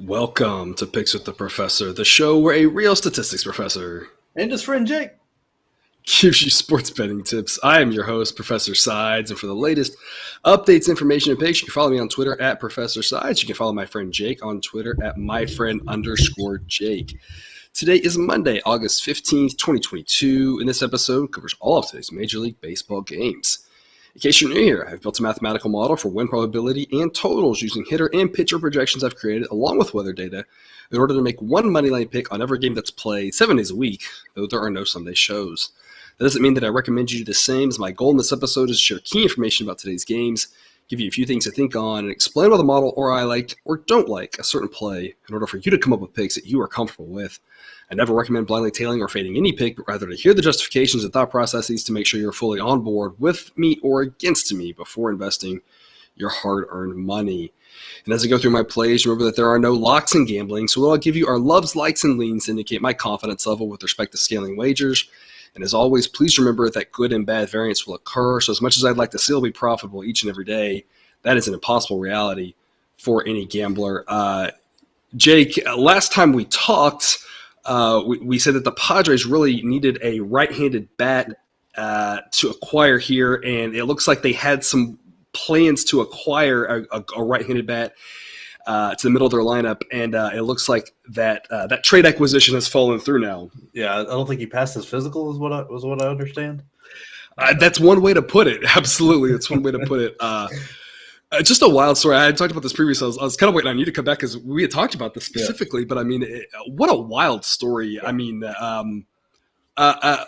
Welcome to Picks with the Professor, the show where a real statistics professor And his friend Jake gives you sports betting tips. I am your host, Professor Sides, and for the latest updates, information, and picks, you can follow me on Twitter at Professor Sides. You can follow my friend Jake on Twitter at myfriend_Jake. Today is Monday, August 15th, 2022, and this episode covers all of today's Major League Baseball games. In case you're new here, I've built a mathematical model for win probability and totals using hitter and pitcher projections I've created along with weather data in order to make one money line pick on every game that's played 7 days a week, though there are no Sunday shows. That doesn't mean that I recommend you do the same, as my goal in this episode is to share key information about today's games, give you a few things to think on, and explain why the model or I like or don't like a certain play in order for you to come up with picks that you are comfortable with. I never recommend blindly tailing or fading any pick, but rather to hear the justifications and thought processes to make sure you're fully on board with me or against me before investing your hard-earned money. And as I go through my plays, remember that there are no locks in gambling, so what I'll give you are loves, likes, and leans to indicate my confidence level with respect to scaling wagers. And as always, please remember that good and bad variance will occur, so as much as I'd like to still be profitable each and every day, that is an impossible reality for any gambler. Jake, last time we talked, we said that the Padres really needed a right-handed bat to acquire here, and it looks like they had some plans to acquire a right-handed bat to the middle of their lineup, and it looks like that trade acquisition has fallen through now. Yeah, I don't think he passed his physical, is what I understand. That's one way to put it. Absolutely, it's one way to put it. Just a wild story. I had talked about this previously. I was kind of waiting on you to come back because we had talked about this specifically. Yeah. But I mean, what a wild story. Yeah. I mean, on a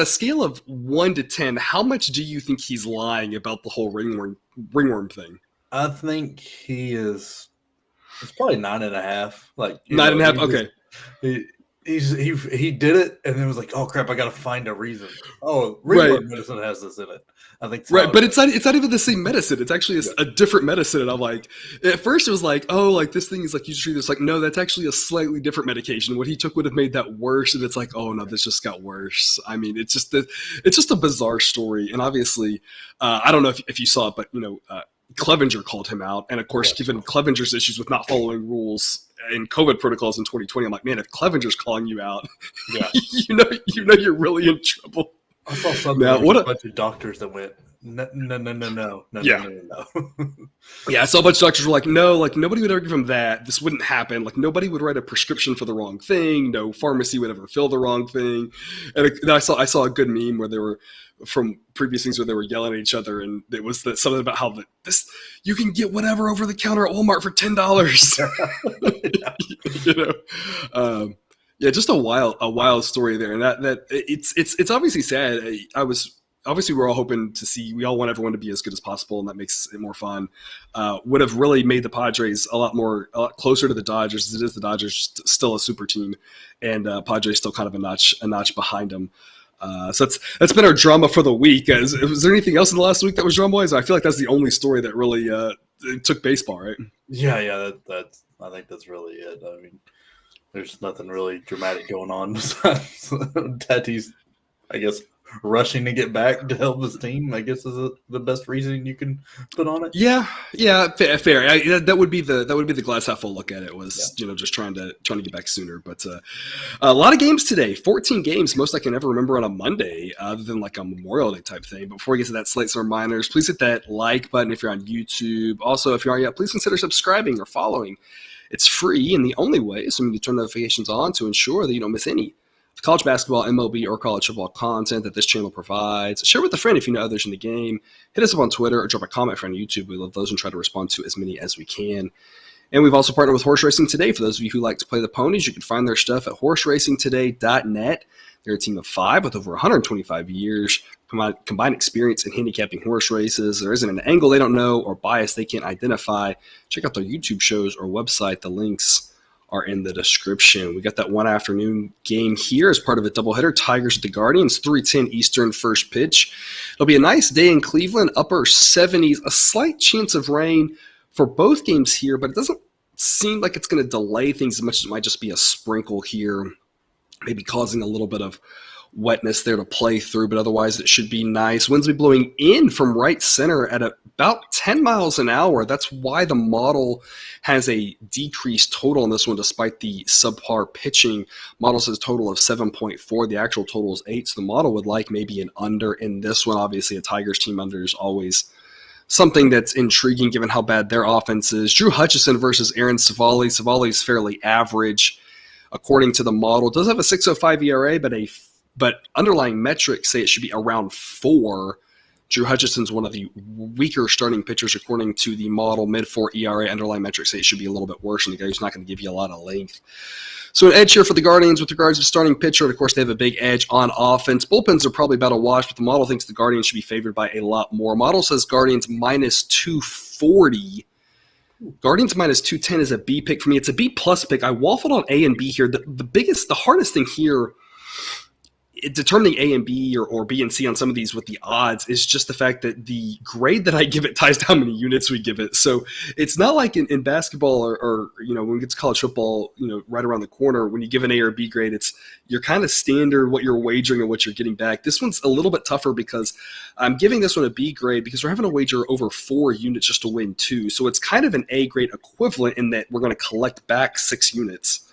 scale of 1 to 10, how much do you think he's lying about the whole ringworm thing? I think he is. It's probably 9.5. Like 9.5. Okay. He did it, and then was like, "Oh crap! I got to find a reason." Oh, ringworm medicine has this in it. I think right, but it's not even the same medicine. It's actually a different medicine. And I'm like, at first it was like, oh, like this thing is like you should treat this. Like, no, that's actually a slightly different medication. What he took would have made that worse. And it's like, oh no, this just got worse. I mean, it's just a bizarre story. And obviously, I don't know if you saw it, but Clevenger called him out. And of course, given Clevenger's issues with not following rules in COVID protocols in 2020, I'm like, man, if Clevenger's calling you out, you know you're really in trouble. I saw something. Now, a bunch of doctors that went, no. Yeah, I saw a bunch of doctors were like, no, like nobody would ever give him that. This wouldn't happen. Like nobody would write a prescription for the wrong thing. No pharmacy would ever fill the wrong thing. And I saw a good meme where they were from previous things where they were yelling at each other, and it was something about how this you can get whatever over the counter at Walmart for $10. Yeah, just a wild story there, and that it's obviously sad. We're all hoping to see. We all want everyone to be as good as possible, and that makes it more fun. Would have really made the Padres a lot closer to the Dodgers. As it is, the Dodgers still a super team, and Padres still kind of a notch behind them. So that's been our drama for the week. Was there anything else in the last week that was drama-wise? I feel like that's the only story that really took baseball, right? Yeah. I think that's really it. I mean, there's nothing really dramatic going on besides Tatis, I guess, rushing to get back to help his team, I guess, is the best reason you can put on it. Yeah, fair. That would be the glass half full look at it. Was just trying to get back sooner. But a lot of games today, 14 games, most I can ever remember on a Monday, other than like a Memorial Day type thing. But before we get to that, slate some reminders. Please hit that like button if you're on YouTube. Also, if you aren't yet, please consider subscribing or following. It's free, and the only way is for you to turn notifications on to ensure that you don't miss any college basketball, MLB, or college football content that this channel provides. Share with a friend if you know others in the game. Hit us up on Twitter or drop a comment on YouTube. We love those and try to respond to as many as we can. And we've also partnered with Horse Racing Today. For those of you who like to play the ponies, you can find their stuff at horseracingtoday.net. They're a team of 5 with over 125 years combined experience in handicapping horse races. There isn't an angle they don't know or bias they can't identify. Check out their YouTube shows or website. The links are in the description. We got that one afternoon game here as part of a doubleheader. Tigers at the Guardians, 3:10 Eastern first pitch. It'll be a nice day in Cleveland, upper 70s, a slight chance of rain for both games here, but it doesn't seem like it's going to delay things as much as it might just be a sprinkle here, maybe causing a little bit of wetness there to play through, but otherwise it should be nice. Winds will be blowing in from right center at about 10 miles an hour. That's why the model has a decreased total on this one, despite the subpar pitching. Model says total of 7.4. The actual total is 8, so the model would like maybe an under in this one. Obviously, a Tigers team under is always something that's intriguing given how bad their offense is. Drew Hutchison versus Aaron Savali. Savali's fairly average according to the model. Does have a 6.05 ERA, but underlying metrics say it should be around 4. Drew Hutchison's one of the weaker starting pitchers according to the model. Mid-4 ERA, underlying metrics say it should be a little bit worse, and the guy who's not going to give you a lot of length. So an edge here for the Guardians with regards to starting pitcher, and of course they have a big edge on offense. Bullpens are probably about a wash, but the model thinks the Guardians should be favored by a lot more. Model says Guardians minus 240. Guardians minus 210 is a B pick for me. It's a B plus pick. I waffled on A and B here. The hardest thing here, determining A and B or B and C on some of these with the odds is just the fact that the grade that I give it ties to how many units we give it. So it's not like in basketball or when we get to college football, right around the corner, when you give an A or B grade, you're kind of standard what you're wagering and what you're getting back. This one's a little bit tougher because I'm giving this one a B grade because we're having to wager over 4 units just to win 2. So it's kind of an A grade equivalent in that we're going to collect back 6 units.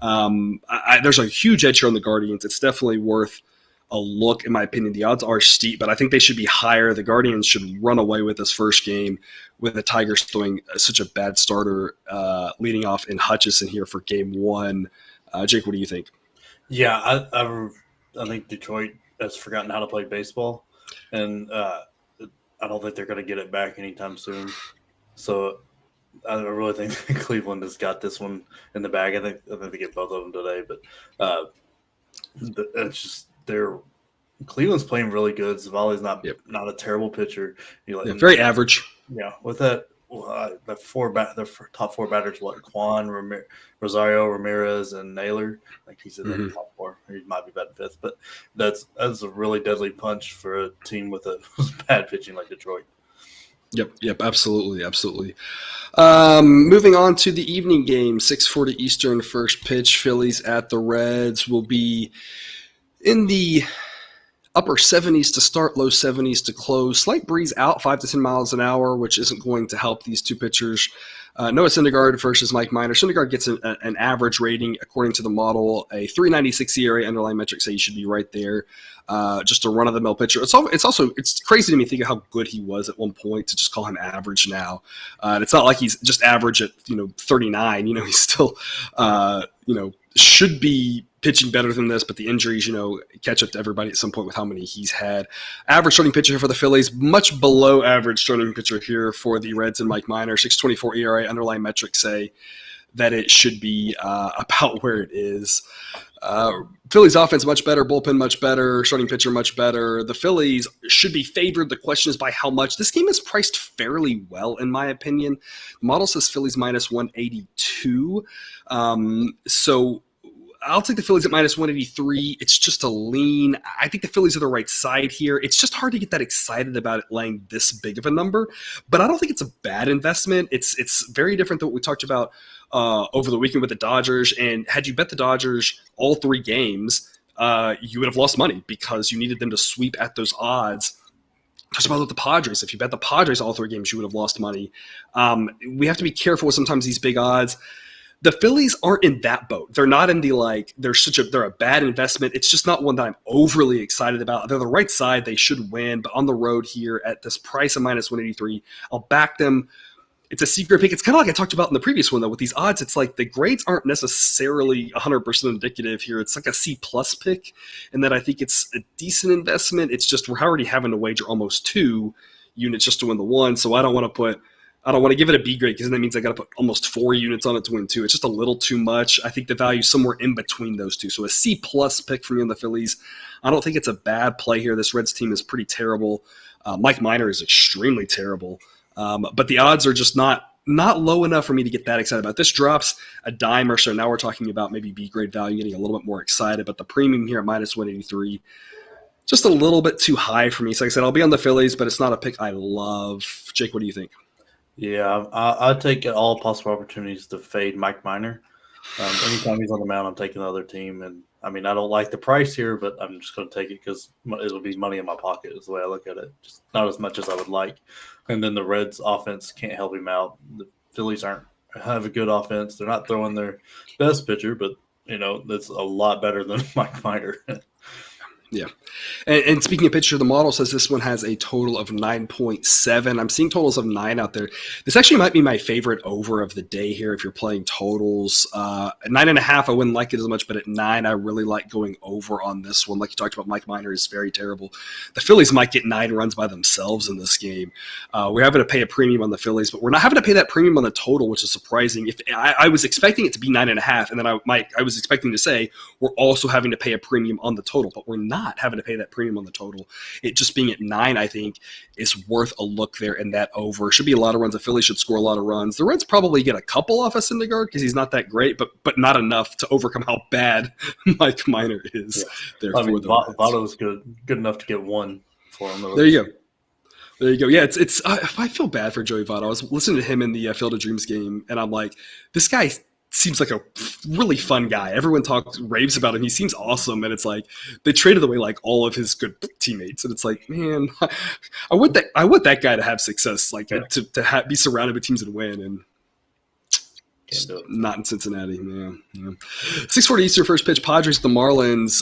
There's a huge edge here on the Guardians. It's definitely worth a look, in my opinion. The odds are steep, but I think they should be higher. The Guardians should run away with this first game with the Tigers throwing such a bad starter leading off in Hutchison here for game 1. Jake, what do you think? Yeah, I think Detroit has forgotten how to play baseball, and I don't think they're going to get it back anytime soon. So I really think Cleveland has got this one in the bag. I think they get both of them today, but it's just Cleveland's playing really good. Zavali's not a terrible pitcher. Very average. Yeah, with that, the top 4 batters, Quan, Rosario, Ramirez, and Naylor. I think he's in the top 4. He might be batting 5th, but that's a really deadly punch for a team with a bad pitching like Detroit. Yep, absolutely. Moving on to the evening game, 6:40 Eastern, first pitch. Phillies at the Reds will be in the upper 70s to start, low 70s to close. Slight breeze out, 5 to 10 miles an hour, which isn't going to help these two pitchers. Noah Syndergaard versus Mike Minor. Syndergaard gets an average rating according to the model, a 3.96 ERA. Underlying metrics say he should be right there. Just a run-of-the-mill pitcher. It's crazy to me think of how good he was at one point to just call him average now. It's not like he's just average at 39. He's still should be pitching better than this, but the injuries, catch up to everybody at some point with how many he's had. Average starting pitcher for the Phillies, much below average starting pitcher here for the Reds and Mike Minor. 6.24 ERA. Underlying metrics say that it should be about where it is. Phillies offense much better, bullpen much better, starting pitcher much better. The Phillies should be favored. The question is by how much. This game is priced fairly well, in my opinion. The model says Phillies minus 182. So I'll take the Phillies at minus 183. It's just a lean. I think the Phillies are the right side here. It's just hard to get that excited about it laying this big of a number, but I don't think it's a bad investment. It's very different than what we talked about over the weekend with the Dodgers. And had you bet the Dodgers all 3 games, you would have lost money because you needed them to sweep at those odds. Talk about the Padres. If you bet the Padres all 3 games, you would have lost money. We have to be careful with sometimes these big odds. The Phillies aren't in that boat. They're not in the they're a bad investment. It's just not one that I'm overly excited about. They're the right side. They should win, but on the road here at this price of minus 183, I'll back them. It's a secret pick. It's kind of like I talked about in the previous one, though. With these odds, it's like the grades aren't necessarily 100% indicative here. It's like a C-plus pick, and that I think it's a decent investment. It's just we're already having to wager almost 2 units just to win the 1, so I don't want to give it a B grade because that means I got to put almost 4 units on it to win 2. It's just a little too much. I think the value is somewhere in between those two. So a C-plus pick for me on the Phillies. I don't think it's a bad play here. This Reds team is pretty terrible. Mike Minor is extremely terrible. But the odds are just not low enough for me to get that excited about. This drops a dime or so. Now we're talking about maybe B-grade value, getting a little bit more excited. But the premium here at minus 183, just a little bit too high for me. So like I said, I'll be on the Phillies, but it's not a pick I love. Jake, what do you think? Yeah, I take all possible opportunities to fade Mike Minor. Anytime he's on the mound, I'm taking the other team, and I mean, I don't like the price here, but I'm just going to take it because it'll be money in my pocket is the way I look at it. Just not as much as I would like. And then the Reds offense can't help him out. The Phillies have a good offense. They're not throwing their best pitcher, but, that's a lot better than Mike Minor. Yeah. And speaking of pitcher, the model says this one has a total of 9.7. I'm seeing totals of 9 out there. This actually might be my favorite over of the day here if you're playing totals. At 9.5, I wouldn't like it as much, but at 9, I really like going over on this one. Like you talked about, Mike Minor is very terrible. The Phillies might get 9 runs by themselves in this game. We're having to pay a premium on the Phillies, but we're not having to pay that premium on the total, which is surprising. If I was expecting it to be 9.5, and then I was expecting to say we're also having to pay a premium on the total, but we're not having to pay that premium on the total. It just being at 9, I think, is worth a look there in that over. Should be a lot of runs. The Phillies should score a lot of runs. The Reds probably get a couple off of Syndergaard because he's not that great, but not enough to overcome how bad Mike Minor is. Yeah. Votto's good enough to get 1 for him. There you go. Yeah, it's. I feel bad for Joey Votto. I was listening to him in the Field of Dreams game, and I'm like, this guy seems like a really fun guy. Everyone raves about him. He seems awesome, and it's like they traded away like all of his good teammates, and it's like, man, I want that guy to have success, like to be surrounded with teams and win, and not in Cincinnati. Yeah. 6:40 Eastern, first pitch. Padres the Marlins.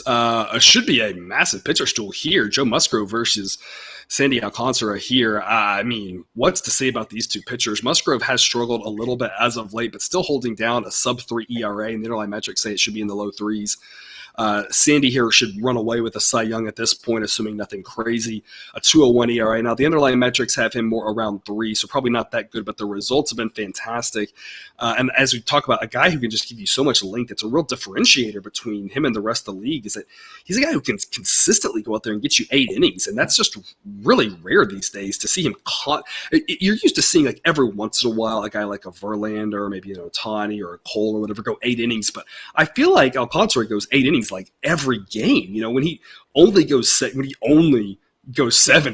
Should be a massive pitcher stool here. Joe Musgrove versus Sandy Alcantara here. I mean, what's to say about these two pitchers? Musgrove has struggled a little bit as of late, but still holding down a sub-3 ERA, and the underlying metrics say it should be in the low 3s. Sandy here should run away with a Cy Young at this point, assuming nothing crazy. A 2.01 ERA. Now, the underlying metrics have him more around 3, so probably not that good, but the results have been fantastic. And as we talk about a guy who can just give you so much length, it's a real differentiator between him and the rest of the league is that he's a guy who can consistently go out there and get you 8 innings, and that's just really rare these days to see him caught. You're used to seeing like every once in a while a guy like a Verlander or maybe Ohtani or a Cole or whatever go 8 innings, but I feel like Alcantara goes 8 innings like every game. When he only goes 7,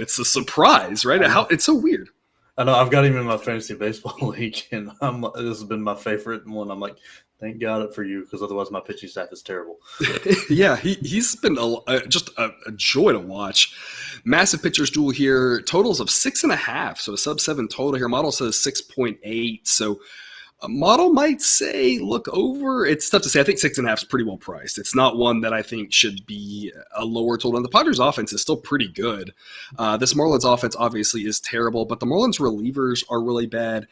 it's a surprise, right? It's so weird. I know. I've got him in my fantasy baseball league, and this has been my favorite one. I'm like, thank God for you, because otherwise my pitching staff is terrible. Yeah, he's been just a joy to watch. Massive pitchers duel here. Totals of 6.5, so a sub-7 total here. Model says 6.8, so a model might say look over. It's tough to say. I think 6.5 is pretty well priced. It's not one that I think should be a lower total. And the Padres offense is still pretty good. This Marlins offense obviously is terrible, but the Marlins relievers are really bad.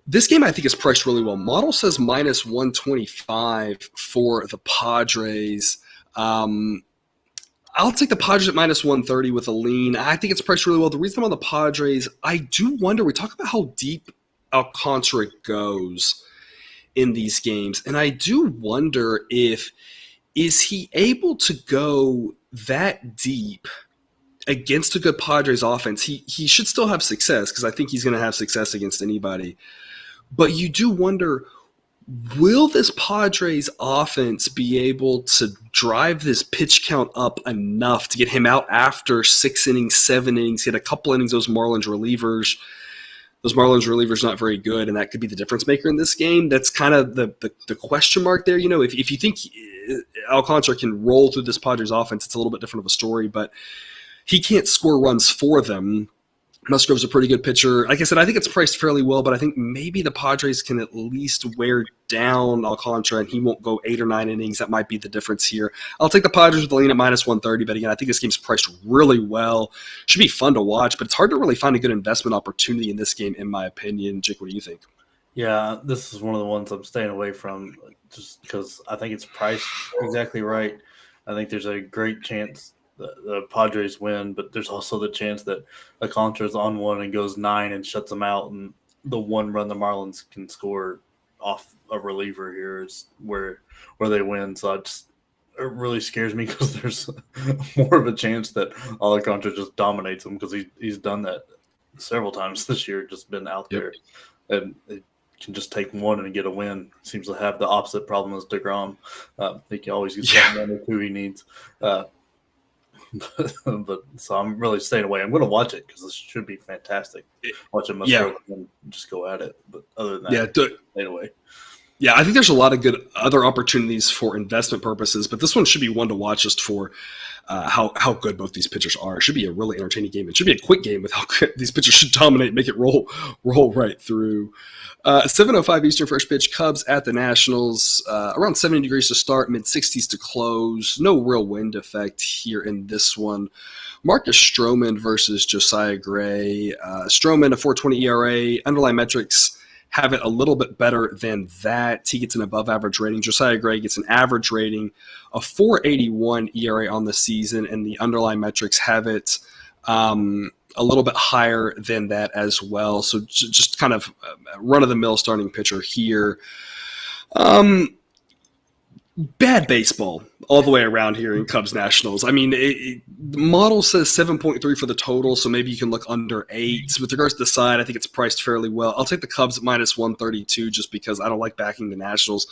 This game I think is priced really well. Model says minus 125 for the Padres. I'll take the Padres at minus 130 with a lean. I think it's priced really well. The reason I'm on the Padres, I do wonder, we talk about how deep Alcantara goes in these games, and I do wonder is he able to go that deep against a good Padres offense? He should still have success because I think he's going to have success against anybody. But you do wonder, will this Padres offense be able to drive this pitch count up enough to get him out after 6 innings, 7 innings, get a couple innings, those Marlins relievers not very good, and that could be the difference maker in this game. That's kind of the question mark there. If you think Alcantara can roll through this Padres offense, it's a little bit different of a story, but he can't score runs for them. Musgrove's a pretty good pitcher. Like I said, I think it's priced fairly well, but I think maybe the Padres can at least wear down Alcantara and he won't go 8 or 9 innings. That might be the difference here. I'll take the Padres with the lean at minus 130, but again, I think this game's priced really well. Should be fun to watch, but it's hard to really find a good investment opportunity in this game, in my opinion. Jake, what do you think? Yeah, this is one of the ones I'm staying away from just because I think it's priced exactly right. I think there's a great chance the Padres win, but there's also the chance that Alcantara's on one and goes 9 and shuts them out, and the one run the Marlins can score off a reliever here is where they win. So it really scares me because there's more of a chance that Alcantara just dominates them because he's done that several times this year, just been out there and it can just take one and get a win. Seems to have the opposite problem as DeGrom. He can always get 1 or 2 he needs. But so I'm really staying away. I'm going to watch it because this should be fantastic. Watch it and just go at it. But other than that, stay away. Yeah, I think there's a lot of good other opportunities for investment purposes, but this one should be one to watch just for how good both these pitchers are. It should be a really entertaining game. It should be a quick game with how good these pitchers should dominate, make it roll right through. 7:05 Eastern first pitch. Cubs at the Nationals. Around 70 degrees to start, mid 60s to close. No real wind effect here in this one. Marcus Stroman versus Josiah Gray. Stroman, a 4.20 ERA. Underlying metrics have it a little bit better than that. He gets an above average rating. Josiah Gray gets an average rating of 4.81 ERA on the season, and the underlying metrics have it a little bit higher than that as well. So just kind of run of the mill starting pitcher here. Bad baseball all the way around here in Cubs Nationals. I mean, the model says 7.3 for the total, so maybe you can look under 8. With regards to the side, I think it's priced fairly well. I'll take the Cubs at minus 132 just because I don't like backing the Nationals.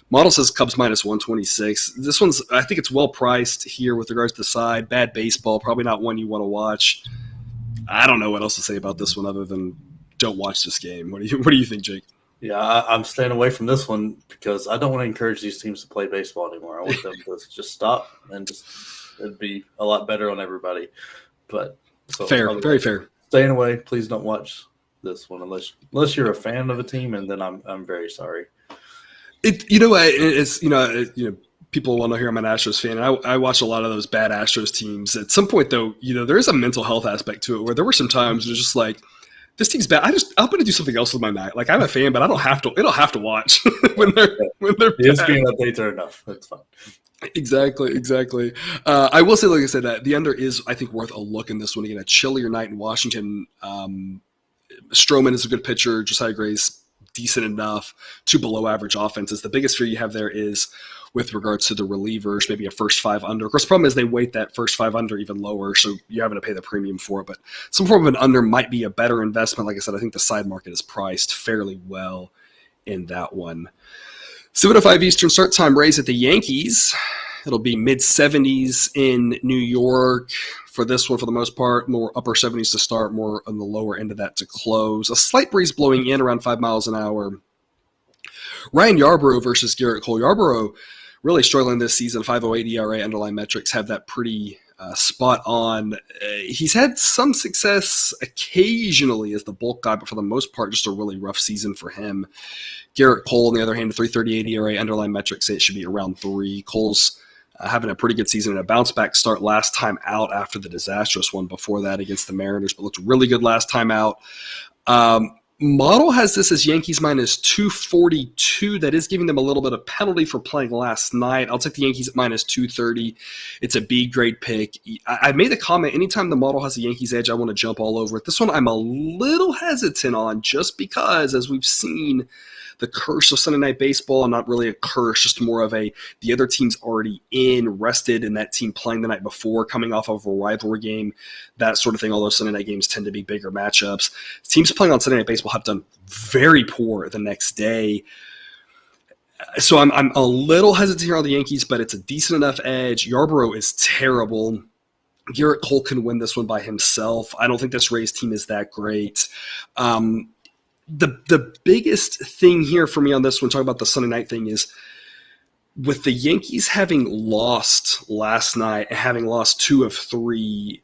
Model says Cubs minus 126. This one's, I think it's well priced here with regards to the side. Bad baseball, probably not one you want to watch. I don't know what else to say about this one other than don't watch this game. What do you think, Jake? Yeah, I'm staying away from this one because I don't want to encourage these teams to play baseball anymore. I want them to just stop and it'd be a lot better on everybody. But fair, very fair. Staying away. Please don't watch this one unless you're a fan of a team, and then I'm very sorry. People want to hear I'm an Astros fan, and I watch a lot of those bad Astros teams. At some point, though, there is a mental health aspect to it where there were some times it was just like, this team's bad. I'm going to do something else with my night. Like, I'm a fan, but I don't have to watch when they're the ESPN updates are enough. That's fine. Exactly. I will say, like I said, that the under is, I think, worth a look in this one. Again, a chillier night in Washington. Stroman is a good pitcher. Josiah Gray's decent enough. 2 below average offenses. The biggest fear you have there is with regards to the relievers, maybe a first 5 under. Of course, the problem is they weight that first 5 under even lower, so you're having to pay the premium for it. But some form of an under might be a better investment. Like I said, I think the side market is priced fairly well in that one. 7:05 Eastern start time. Rays at the Yankees. It'll be mid-70s in New York for this one for the most part. More upper 70s to start, more on the lower end of that to close. A slight breeze blowing in around 5 miles an hour. Ryan Yarbrough versus Garrett Cole. Yarbrough really struggling this season. 5.08 ERA. Underlying metrics have that pretty spot on. He's had some success occasionally as the bulk guy, but for the most part, just a really rough season for him. Garrett Cole, on the other hand, 3.38 ERA. Underlying metrics say it should be around 3. Cole's having a pretty good season and a bounce-back start last time out after the disastrous one before that against the Mariners, but looked really good last time out. Model has this as Yankees minus 242. That is giving them a little bit of penalty for playing last night. I'll take the Yankees at minus 230. It's a B-grade pick. I made the comment, anytime the model has a Yankees edge, I want to jump all over it. This one I'm a little hesitant on just because, as we've seen, the curse of Sunday Night Baseball, and not really a curse, just more of the other team's already rested, and that team playing the night before, coming off of a rivalry game, that sort of thing. Although Sunday night games tend to be bigger matchups. Teams playing on Sunday Night Baseball have done very poor the next day. So I'm a little hesitant here on the Yankees, but it's a decent enough edge. Yarbrough is terrible. Garrett Cole can win this one by himself. I don't think this Rays team is that great. The biggest thing here for me on this one, talking about the Sunday night thing, is with the Yankees having lost last night and having lost 2 of 3,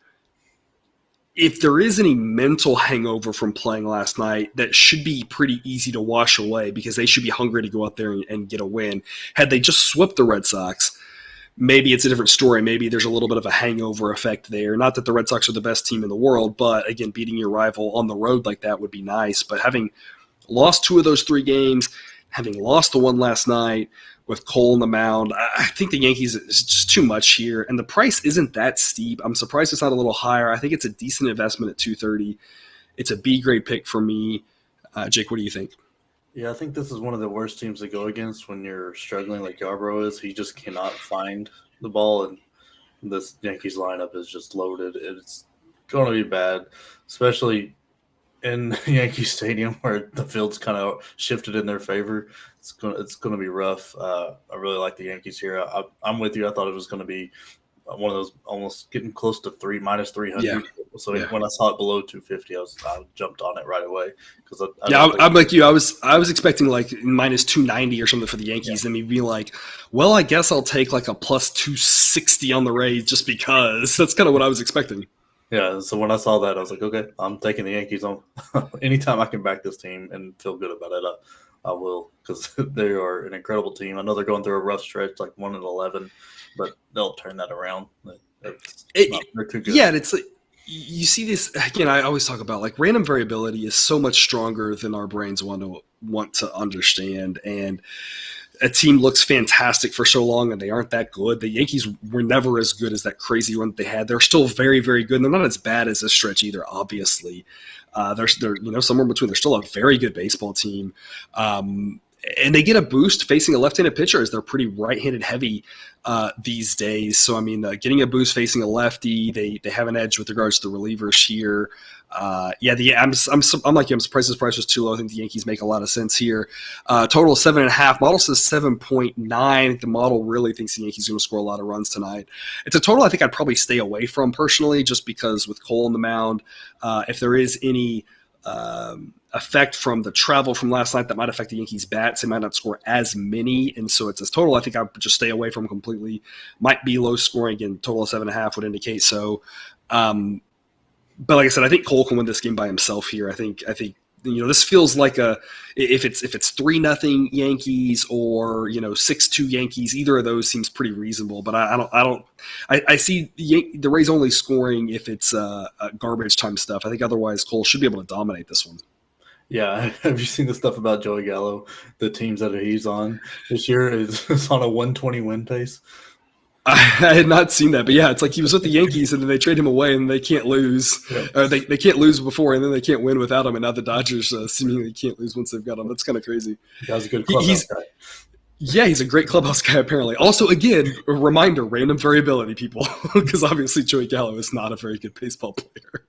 if there is any mental hangover from playing last night, that should be pretty easy to wash away because they should be hungry to go out there and get a win. Had they just swept the Red Sox, maybe it's a different story. Maybe there's a little bit of a hangover effect there. Not that the Red Sox are the best team in the world, but again, beating your rival on the road like that would be nice. But having lost 2 of those 3 games, having lost the one last night with Cole on the mound, I think the Yankees is just too much here. And the price isn't that steep. I'm surprised it's not a little higher. I think it's a decent investment at $230. It's a B-grade pick for me. Jake, what do you think? Yeah, I think this is one of the worst teams to go against when you're struggling like Yarbrough is. He just cannot find the ball, and this Yankees lineup is just loaded. It's going to be bad, especially in Yankee Stadium where the field's kind of shifted in their favor. It's going to be rough. I really like the Yankees here. I'm with you. I thought it was going to be one of those almost getting close to minus 300. Yeah. So Yeah. when I saw it below 250, I jumped on it right away because I'm like you. I was expecting like minus 290 or something for the Yankees, and me being like, well, I guess I'll take like a plus 260 on the Rays just because. That's kind of what I was expecting. Yeah, so when I saw that, I was like, okay, I'm taking the Yankees on. Anytime I can back this team and feel good about it, I will, because they are an incredible team. I know they're going through a rough stretch, like 1-11, but they'll turn that around. They're too good. Yeah, and it's like you see this again. I always talk about like random variability is so much stronger than our brains want to understand, and a team looks fantastic for so long and they aren't that good. The Yankees were never as good as that crazy run that they had. They're still very, very good. And they're not as bad as this stretch either, obviously. They're somewhere in between. They're still a very good baseball team. And they get a boost facing a left-handed pitcher as they're pretty right-handed heavy these days. So, I mean, getting a boost facing a lefty, they have an edge with regards to the relievers here. I'm like you. I'm surprised this price was too low. I think the Yankees make a lot of sense here. Total 7.5. Model says 7.9. The model really thinks the Yankees are going to score a lot of runs tonight. It's a total I think I'd probably stay away from personally, just because with Cole on the mound, if there is any effect from the travel from last night that might affect the Yankees bats, they might not score as many, and so it's a total I think I would just stay away from completely. Might be low scoring. Again, total of 7.5 would indicate so. But like I said, I think Cole can win this game by himself here. I think this feels like if it's 3-0 Yankees or 6-2 Yankees, either of those seems pretty reasonable. But I see the Rays only scoring if it's garbage time stuff. I think otherwise Cole should be able to dominate this one. Yeah, have you seen the stuff about Joey Gallo? The teams that he's on this year is on a 120 win pace. I had not seen that, but yeah, it's like he was with the Yankees and then they trade him away and they can't lose. Yeah. They can't lose before and then they can't win without him. And now the Dodgers seemingly can't lose once they've got him. That's kind of crazy. That was a good clubhouse guy. Yeah, he's a great clubhouse guy, apparently. Also, again, a reminder, random variability, people, because obviously Joey Gallo is not a very good baseball player.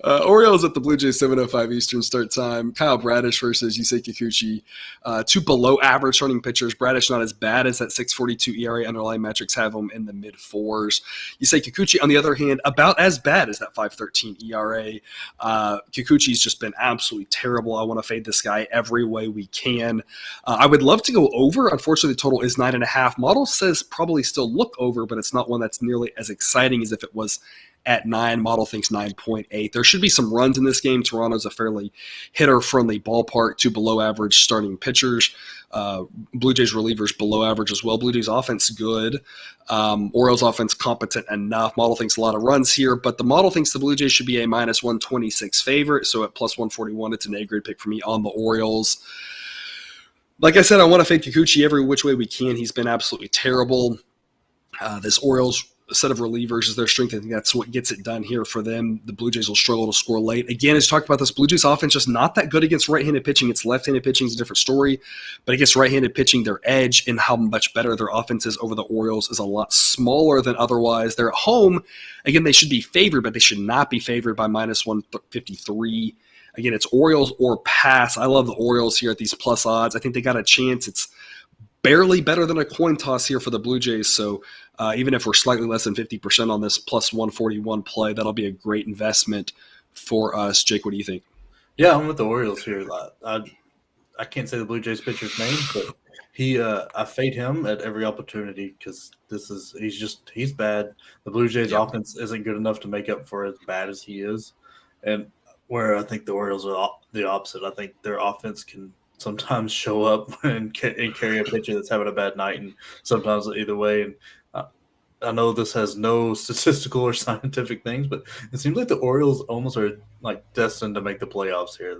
Orioles at the Blue Jays, 7:05 Eastern start time. Kyle Bradish versus Yusei Kikuchi. Two below average starting pitchers. Bradish not as bad as that 6.42 ERA. Underlying metrics have him in the mid fours. Yusei Kikuchi, on the other hand, about as bad as that 5.13 ERA. Kikuchi's just been absolutely terrible. I want to fade this guy every way we can. I would love to go over. Unfortunately, the total is 9.5. Model says probably still look over, but it's not one that's nearly as exciting as if it was at 9. Model thinks 9.8. There should be some runs in this game. Toronto's a fairly hitter-friendly ballpark. Two below-average starting pitchers. Blue Jays relievers below average as well. Blue Jays offense good. Orioles offense competent enough. Model thinks a lot of runs here, but the model thinks the Blue Jays should be a minus 126 favorite. So at plus 141, it's an A-grade pick for me on the Orioles. Like I said, I want to fade Kikuchi every which way we can. He's been absolutely terrible. This Orioles set of relievers is their strength. I think that's what gets it done here for them. The Blue Jays will struggle to score late. Again, as talked about, this Blue Jays offense just not that good against right-handed pitching. It's left-handed pitching is a different story, but against right-handed pitching, their edge and how much better their offense is over the Orioles is a lot smaller than otherwise. They're at home. Again, they should be favored, but they should not be favored by minus 153. Again, it's Orioles or pass. I love the Orioles here at these plus odds. I think they got a chance. It's barely better than a coin toss here for the Blue Jays. So even if we're slightly less than 50% on this plus 141 play, that'll be a great investment for us. Jake, what do you think? Yeah, I'm with the Orioles here. I can't say the Blue Jays pitcher's name, but I fade him at every opportunity because he's bad. The Blue Jays offense isn't good enough to make up for as bad as he is. And where I think the Orioles are the opposite. I think their offense can sometimes show up and carry a pitcher that's having a bad night, and sometimes either way. And I know this has no statistical or scientific things, but it seems like the Orioles almost are like destined to make the playoffs here.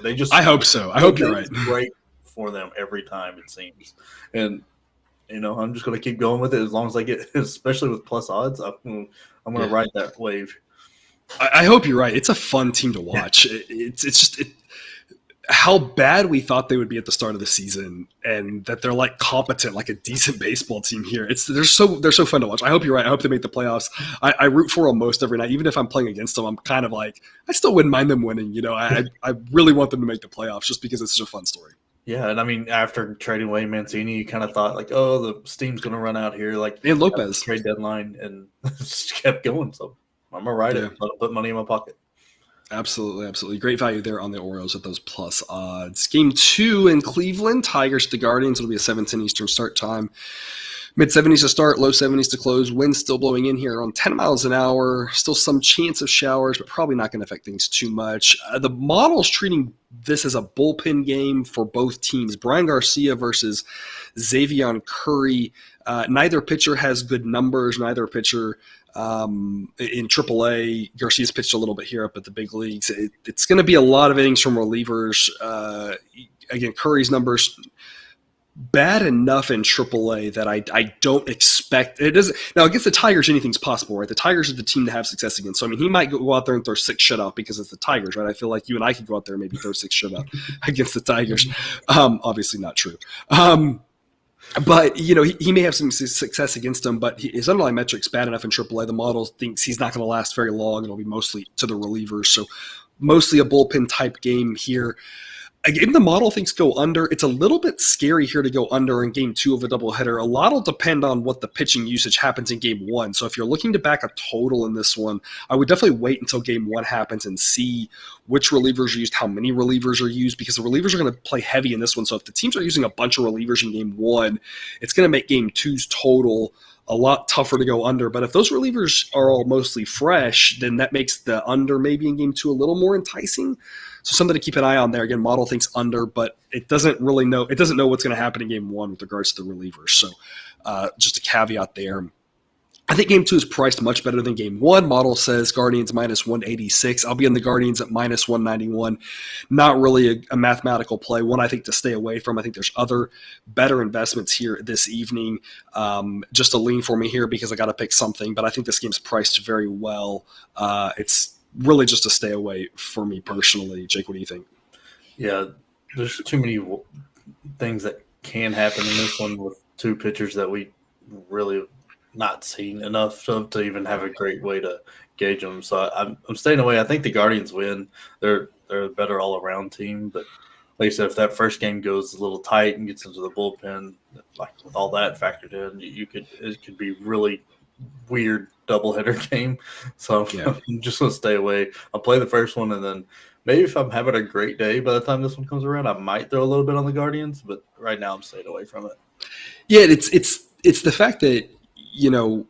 They just. I hope so. I hope you're right. Right for them every time it seems, and I'm just going to keep going with it as long as I get, especially with plus odds. I'm going to ride that wave. I hope you're right. It's a fun team to watch. Yeah. It's just how bad we thought they would be at the start of the season, and that they're like competent, like a decent baseball team here. They're so fun to watch. I hope you're right. I hope they make the playoffs. I root for them most every night, even if I'm playing against them. I'm kind of like, I still wouldn't mind them winning. I really want them to make the playoffs just because it's such a fun story. Yeah, and I mean, after trading away Mancini, you kind of thought like, oh, the steam's going to run out here, like and Lopez trade deadline, and just kept going. So I'm gonna ride Yeah. it. Let it put money in my pocket. Absolutely, absolutely. Great value there on the Orioles at those plus odds. Game 2 in Cleveland, Tigers to Guardians. It'll be a 7:10 Eastern start time. Mid-70s to start, low 70s to close. Wind still blowing in here around 10 miles an hour. Still some chance of showers, but probably not going to affect things too much. The model's treating this as a bullpen game for both teams. Brian Garcia versus Xavier Curry. Neither pitcher has good numbers. Neither pitcher in AAA. Garcia's pitched a little bit here up at the big leagues. It's going to be a lot of innings from relievers. Again, Curry's numbers bad enough in AAA that I don't expect it. Doesn't now against the Tigers, anything's possible, right? The Tigers are the team to have success against. So I mean, he might go out there and throw 6 shutout because it's the Tigers, right? I feel like you and I could go out there and maybe throw 6 shutout against the Tigers. Obviously not true. But he may have some success against them, but his underlying metrics bad enough in AAA. The model thinks he's not going to last very long. It'll be mostly to the relievers, so mostly a bullpen type game here. Again, the model thinks go under. It's a little bit scary here to go under in game 2 of a doubleheader. A lot will depend on what the pitching usage happens in game 1. So if you're looking to back a total in this one, I would definitely wait until game 1 happens and see which relievers are used, how many relievers are used, because the relievers are going to play heavy in this one. So if the teams are using a bunch of relievers in game 1, it's going to make game 2's total a lot tougher to go under. But if those relievers are all mostly fresh, then that makes the under maybe in game 2 a little more enticing. So something to keep an eye on there. Again, model thinks under, but it doesn't really know. It doesn't know what's going to happen in game 1 with regards to the relievers. So just a caveat there. I think game 2 is priced much better than game 1. Model says Guardians minus 186. I'll be in the Guardians at minus 191. Not really a mathematical play. One I think to stay away from. I think there's other better investments here this evening. Just a lean for me here because I got to pick something. But I think this game's priced very well. It's really just a stay away for me personally. Jake, what do you think? Yeah, there's too many things that can happen in this one with 2 pitchers that we really not seen enough of to even have a great way to gauge them. So I'm staying away. I think the Guardians win. They're a better all-around team. But like I said, if that first game goes a little tight and gets into the bullpen, like with all that factored in, it could be really weird doubleheader game. So I'm just going to stay away. I'll play the first one, and then maybe if I'm having a great day by the time this one comes around, I might throw a little bit on the Guardians, but right now I'm staying away from it. Yeah, it's the fact that, the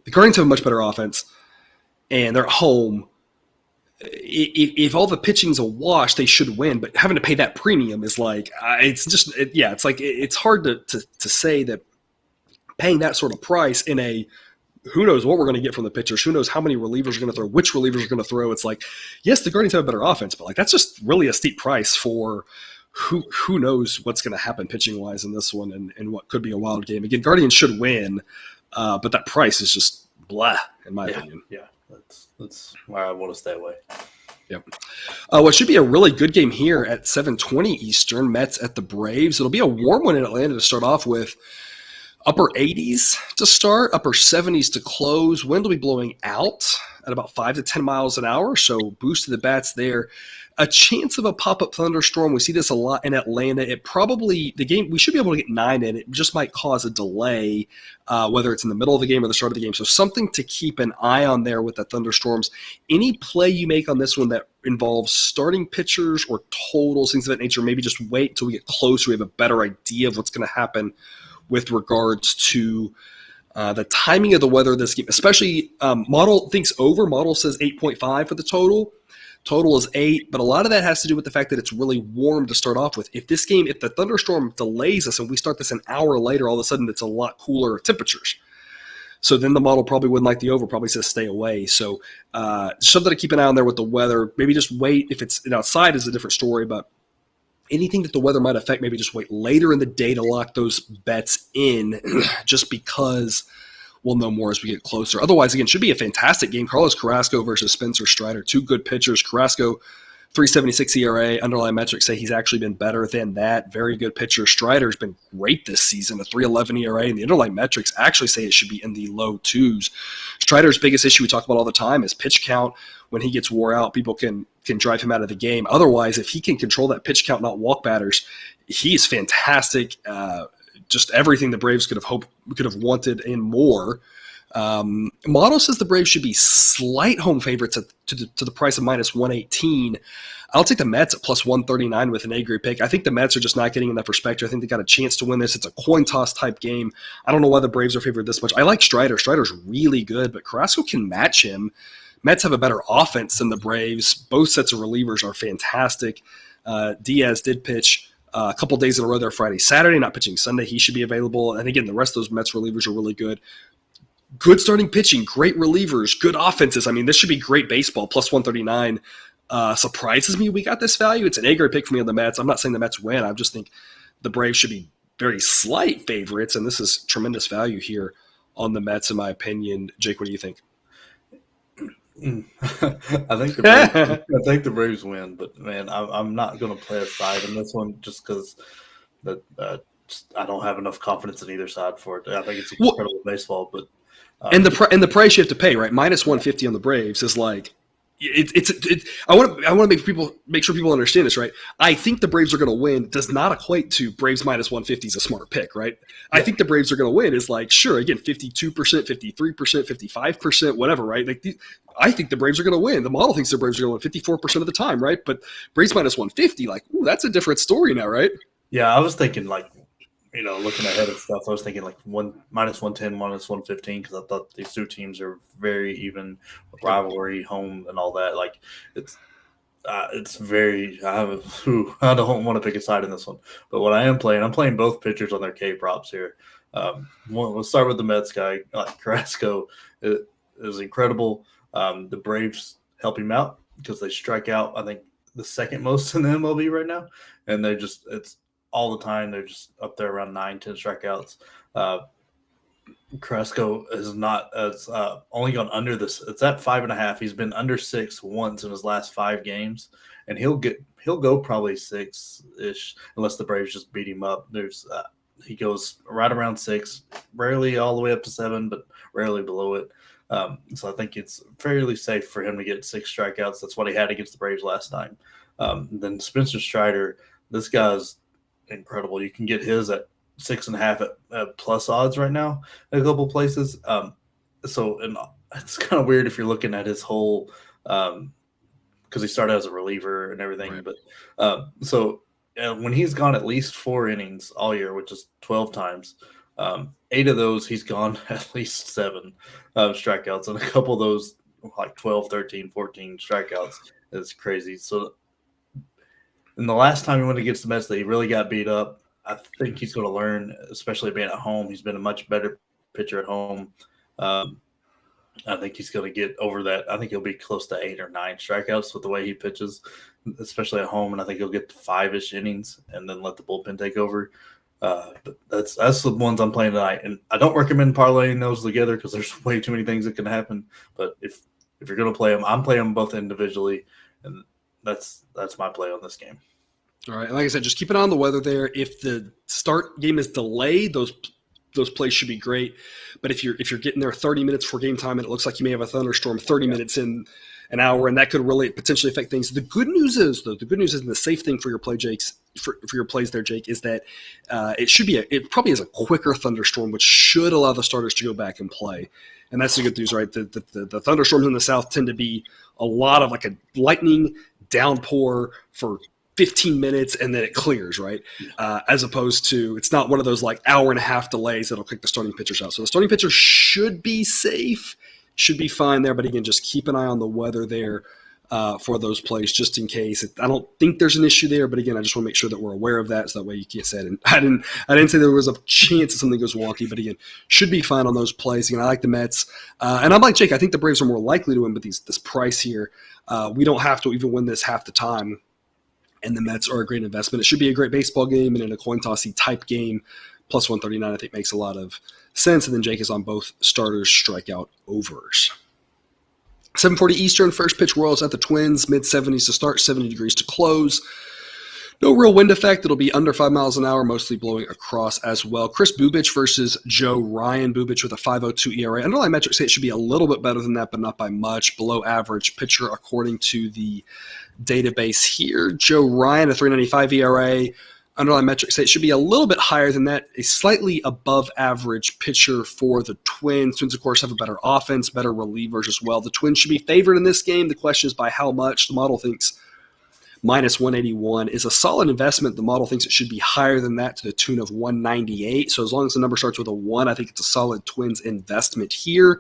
Guardians have a much better offense, and they're at home. If all the pitching's a wash, they should win, but having to pay that premium is like, it's hard to say that paying that sort of price in a who knows what we're going to get from the pitchers, who knows how many relievers are going to throw, which relievers are going to throw. It's like, yes, the Guardians have a better offense, but like that's just really a steep price for who knows what's going to happen pitching wise in this one and what could be a wild game. Again, Guardians should win, but that price is just blah in my opinion. Yeah, that's why I want to stay away. Yep. What should be a really good game here at 7:20 Eastern, Mets at the Braves. It'll be a warm one in Atlanta to start off with. Upper 80s to start, upper 70s to close. Wind will be blowing out at about 5 to 10 miles an hour, so boost to the bats there. A chance of a pop-up thunderstorm. We see this a lot in Atlanta. We should be able to get 9 in. It just might cause a delay, whether it's in the middle of the game or the start of the game. So something to keep an eye on there with the thunderstorms. Any play you make on this one that involves starting pitchers or totals, things of that nature, maybe just wait until we get closer. We have a better idea of what's going to happen with regards to the timing of the weather of this game, especially model thinks over. Model says 8.5 for the total. Total is 8, but a lot of that has to do with the fact that it's really warm to start off with. If the thunderstorm delays us and we start this an hour later, all of a sudden it's a lot cooler temperatures. So then the model probably wouldn't like the over, probably says stay away. So something to keep an eye on there with the weather. Maybe just wait. If it's outside is a different story, but anything that the weather might affect, maybe just wait later in the day to lock those bets in just because we'll know more as we get closer. Otherwise, again, should be a fantastic game. Carlos Carrasco versus Spencer Strider, 2 good pitchers. Carrasco, 3.76 ERA. Underlying metrics say he's actually been better than that. Very good pitcher. Strider's been great this season, a 3.11 ERA, and the underlying metrics actually say it should be in the low 2s. Strider's biggest issue we talk about all the time is pitch count. When he gets wore out, people can drive him out of the game. Otherwise, if he can control that pitch count, not walk batters, he's fantastic. Just everything the Braves could have wanted and more. Model says the Braves should be slight home favorites to the price of minus 118. I'll take the Mets at plus 139 with an A-grade pick. I think the Mets are just not getting enough respect. I think they got a chance to win this. It's a coin toss type game. I don't know why the Braves are favored this much. I like Strider. Strider's really good, but Carrasco can match him. Mets have a better offense than the Braves. Both sets of relievers are fantastic. Diaz did pitch a couple days in a row there Friday, Saturday, not pitching Sunday. He should be available. And again, the rest of those Mets relievers are really good. Good starting pitching, great relievers, good offenses. I mean, this should be great baseball, plus 139. Surprises me we got this value. It's an A-grade pick for me on the Mets. I'm not saying the Mets win. I just think the Braves should be very slight favorites, and this is tremendous value here on the Mets, in my opinion. Jake, what do you think? I think the Braves win, but man, I'm not going to play a side in this one just because I don't have enough confidence in either side for it. I think it's incredible baseball, but and the price you have to pay, right? Minus 150 on the Braves is like I want to make sure people understand this, right? I think the Braves are going to win does not equate to Braves minus 150 is a smart pick, right? Yeah. I think the Braves are going to win is like, sure, again, 52%, 53%, 55%, whatever, right? Like I think the Braves are going to win. The model thinks the Braves are going to win 54% of the time, right? But Braves minus 150, like, ooh, that's a different story now, right? Yeah, I was thinking like, looking ahead of stuff, I was thinking like minus 110, minus 115, because I thought these two teams are very even, rivalry, home, and all that. Like it's very. I don't want to pick a side in this one, but what I'm playing both pitchers on their K props here. We'll start with the Mets guy. Carrasco is incredible. The Braves help him out because they strike out, I think, the second most in the MLB right now, and it's all the time. They're just up there around 9-10 strikeouts. Carrasco is not as only gone under this. It's at 5.5. He's been under 6 once in his last 5 games, and he'll go probably 6-ish unless the Braves just beat him up. He goes right around 6, rarely all the way up to 7, but rarely below it. So I think it's fairly safe for him to get 6 strikeouts. That's what he had against the Braves last time. Then Spencer Strider, this guy's incredible. You can get his at 6.5 at plus odds right now in a couple places. And it's kind of weird if you're looking at his whole because he started as a reliever and everything. Right. But when he's gone at least 4 innings all year, which is 12 times, 8 of those he's gone at least 7 strikeouts, and a couple of those like 12, 13, 14 strikeouts is crazy. So in the last time he went against the Mets that he really got beat up, I think he's going to learn, especially being at home. He's been a much better pitcher at home. I think he's going to get over that. I think he'll be close to 8 or 9 strikeouts with the way he pitches, especially at home. And I think he'll get to 5-ish innings and then let the bullpen take over. But that's the ones I'm playing tonight. And I don't recommend parlaying those together because there's way too many things that can happen. But if you're going to play them, I'm playing them both individually. And that's my play on this game. All right. And like I said, just keep an eye on the weather there. If the start game is delayed, those plays should be great. But if you're getting there 30 minutes before game time and it looks like you may have a thunderstorm 30 minutes in an hour, and that could really potentially affect things. The good news is, and the safe thing for your play, Jake's for your plays there, Jake, is that it probably is a quicker thunderstorm, which should allow the starters to go back and play. And that's the good news, right? The thunderstorms in the south tend to be a lot of like a lightning downpour for 15 minutes and then it clears, right? As opposed to, it's not one of those like hour and a half delays that'll kick the starting pitchers out. So the starting pitcher should be safe, should be fine there. But again, just keep an eye on the weather there for those plays just in case. I don't think there's an issue there, but again, I just want to make sure that we're aware of that so that way you can't say it. I didn't say there was a chance that something goes wonky, but again, should be fine on those plays. Again, I like the Mets. And I'm like Jake, I think the Braves are more likely to win, but this price here, we don't have to even win this half the time. And the Mets are a great investment. It should be a great baseball game and in a coin tossy type game. Plus 139, I think, makes a lot of sense. And then Jake is on both starters strikeout overs. 7:40 Eastern, first pitch Royals at the Twins, mid-70s to start, 70 degrees to close. No real wind effect. It'll be under 5 miles an hour, mostly blowing across as well. Chris Bubich versus Joe Ryan. Bubich with a 5.02 ERA. Underlying metrics say it should be a little bit better than that, but not by much. Below average pitcher, according to the database here. Joe Ryan, a 3.95 ERA. underlying metrics say it should be a little bit higher than that. A slightly above average pitcher for the Twins. Twins, of course, have a better offense, better relievers as well. The Twins should be favored in this game. The question is by how much. The model thinks minus 181 is a solid investment. The model thinks it should be higher than that to the tune of 198. So as long as the number starts with a 1, I think it's a solid Twins investment here.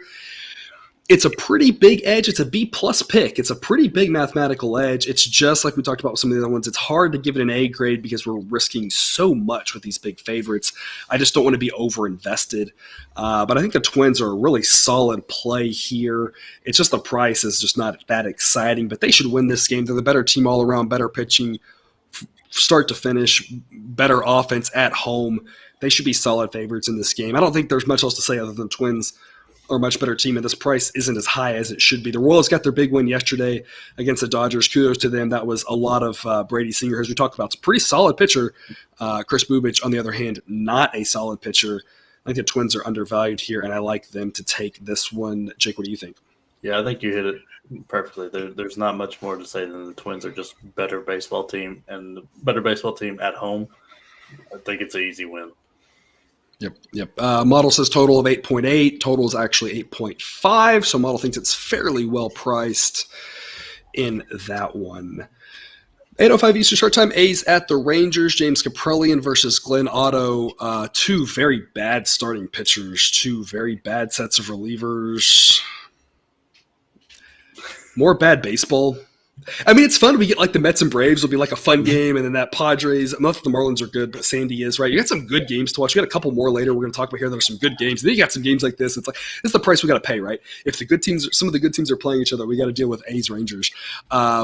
It's a pretty big edge. It's a B-plus pick. It's a pretty big mathematical edge. It's just like we talked about with some of the other ones. It's hard to give it an A grade because we're risking so much with these big favorites. I just don't want to be over-invested. But I think the Twins are a really solid play here. It's just the price is just not that exciting. But they should win this game. They're the better team all around, better pitching, start to finish, better offense at home. They should be solid favorites in this game. I don't think there's much else to say other than Twins are a much better team, and this price isn't as high as it should be. The Royals got their big win yesterday against the Dodgers. Kudos to them. That was a lot of Brady Sr., as we talked about. It's a pretty solid pitcher. Chris Bubich, on the other hand, not a solid pitcher. I think the Twins are undervalued here, and I like them to take this one. Jake, what do you think? Yeah, I think you hit it perfectly. There's not much more to say than the Twins are just better baseball team, and the better baseball team at home. I think it's an easy win. Yep. Model says total of 8.8. Total is actually 8.5. So model thinks it's fairly well priced in that one. 8:05 Eastern start time. A's at the Rangers. James Kaprielian versus Glenn Otto. Two very bad starting pitchers. Two very bad sets of relievers. More bad baseball. I mean, it's fun. We get like the Mets and Braves will be like a fun game, and then that Padres. Not that the Marlins are good, but Sandy is, right? You got some good games to watch. We got a couple more later we're going to talk about here. There are some good games. And then you got some games like this. It's like, this is the price we got to pay, right? If the good teams, some of the good teams are playing each other, we got to deal with A's Rangers. Blah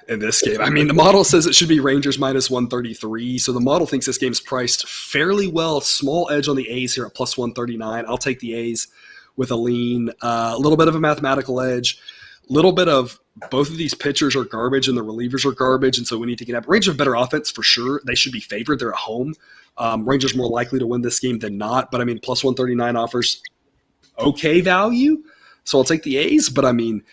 in this game. I mean, the model says it should be Rangers minus 133. So the model thinks this game's priced fairly well. Small edge on the A's here at plus 139. I'll take the A's with a lean. A little bit of a mathematical edge. Little bit of both of these pitchers are garbage and the relievers are garbage, and so we need to get up. Rangers have better offense for sure. They should be favored. They're at home. Rangers more likely to win this game than not, but I mean, plus 139 offers okay value, so I'll take the A's. But I mean,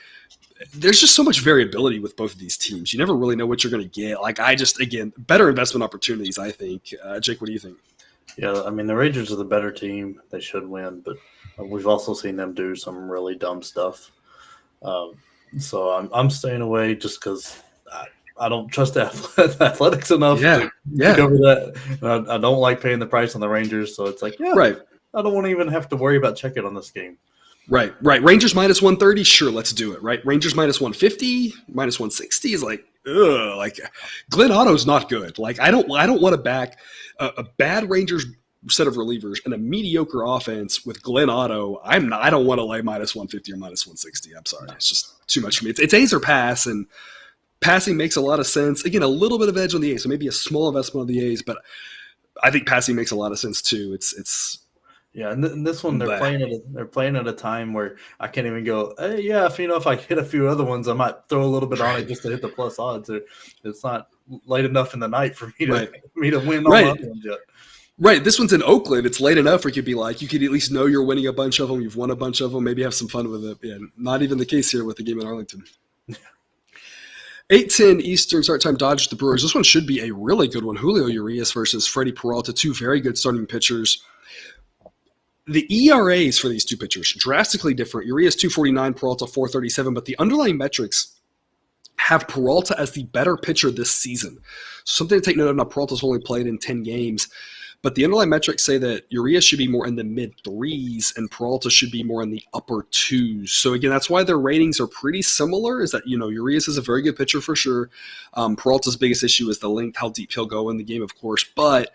there's just so much variability with both of these teams. You never really know what you're going to get. Like again, better investment opportunities, I think. Jake, what do you think? Yeah, I mean, the Rangers are the better team. They should win, but we've also seen them do some really dumb stuff. So I'm staying away just because I don't trust the athletics enough to cover that. I don't like paying the price on the Rangers, so it's like, right. I don't want to even have to worry about checking on this game. Right. Rangers minus 130, sure, let's do it, right? Rangers minus 150, minus 160 is like, ugh. Like, Glenn Otto's not good. Like, I don't want to back a bad Rangers set of relievers and a mediocre offense with Glenn Otto. I don't want to lay minus 150 or minus 160. I'm sorry. It's just too much for me. It's A's or pass, and passing makes a lot of sense. Again, a little bit of edge on the A's, so maybe a small investment on the A's, but I think passing makes a lot of sense too. It's yeah, and this one they're playing at a time where I can't even go, hey, yeah, if I hit a few other ones, I might throw a little bit on it just to hit the plus odds. It's not late enough in the night for me to win all the other ones yet. Right. This one's in Oakland. It's late enough where you could be like, you could at least know you're winning a bunch of them. You've won a bunch of them. Maybe have some fun with it. Yeah, not even the case here with the game in Arlington. 8:10 Eastern start time, Dodgers the Brewers. This one should be a really good one. Julio Urias versus Freddie Peralta, two very good starting pitchers. The ERAs for these two pitchers, drastically different. Urias 249, Peralta 437, but the underlying metrics have Peralta as the better pitcher this season. Something to take note of. Now, Peralta's only played in 10 games. But the underlying metrics say that Urias should be more in the mid-3s and Peralta should be more in the upper 2s. So, again, that's why their ratings are pretty similar, is that, Urias is a very good pitcher for sure. Peralta's biggest issue is the length, how deep he'll go in the game, of course. But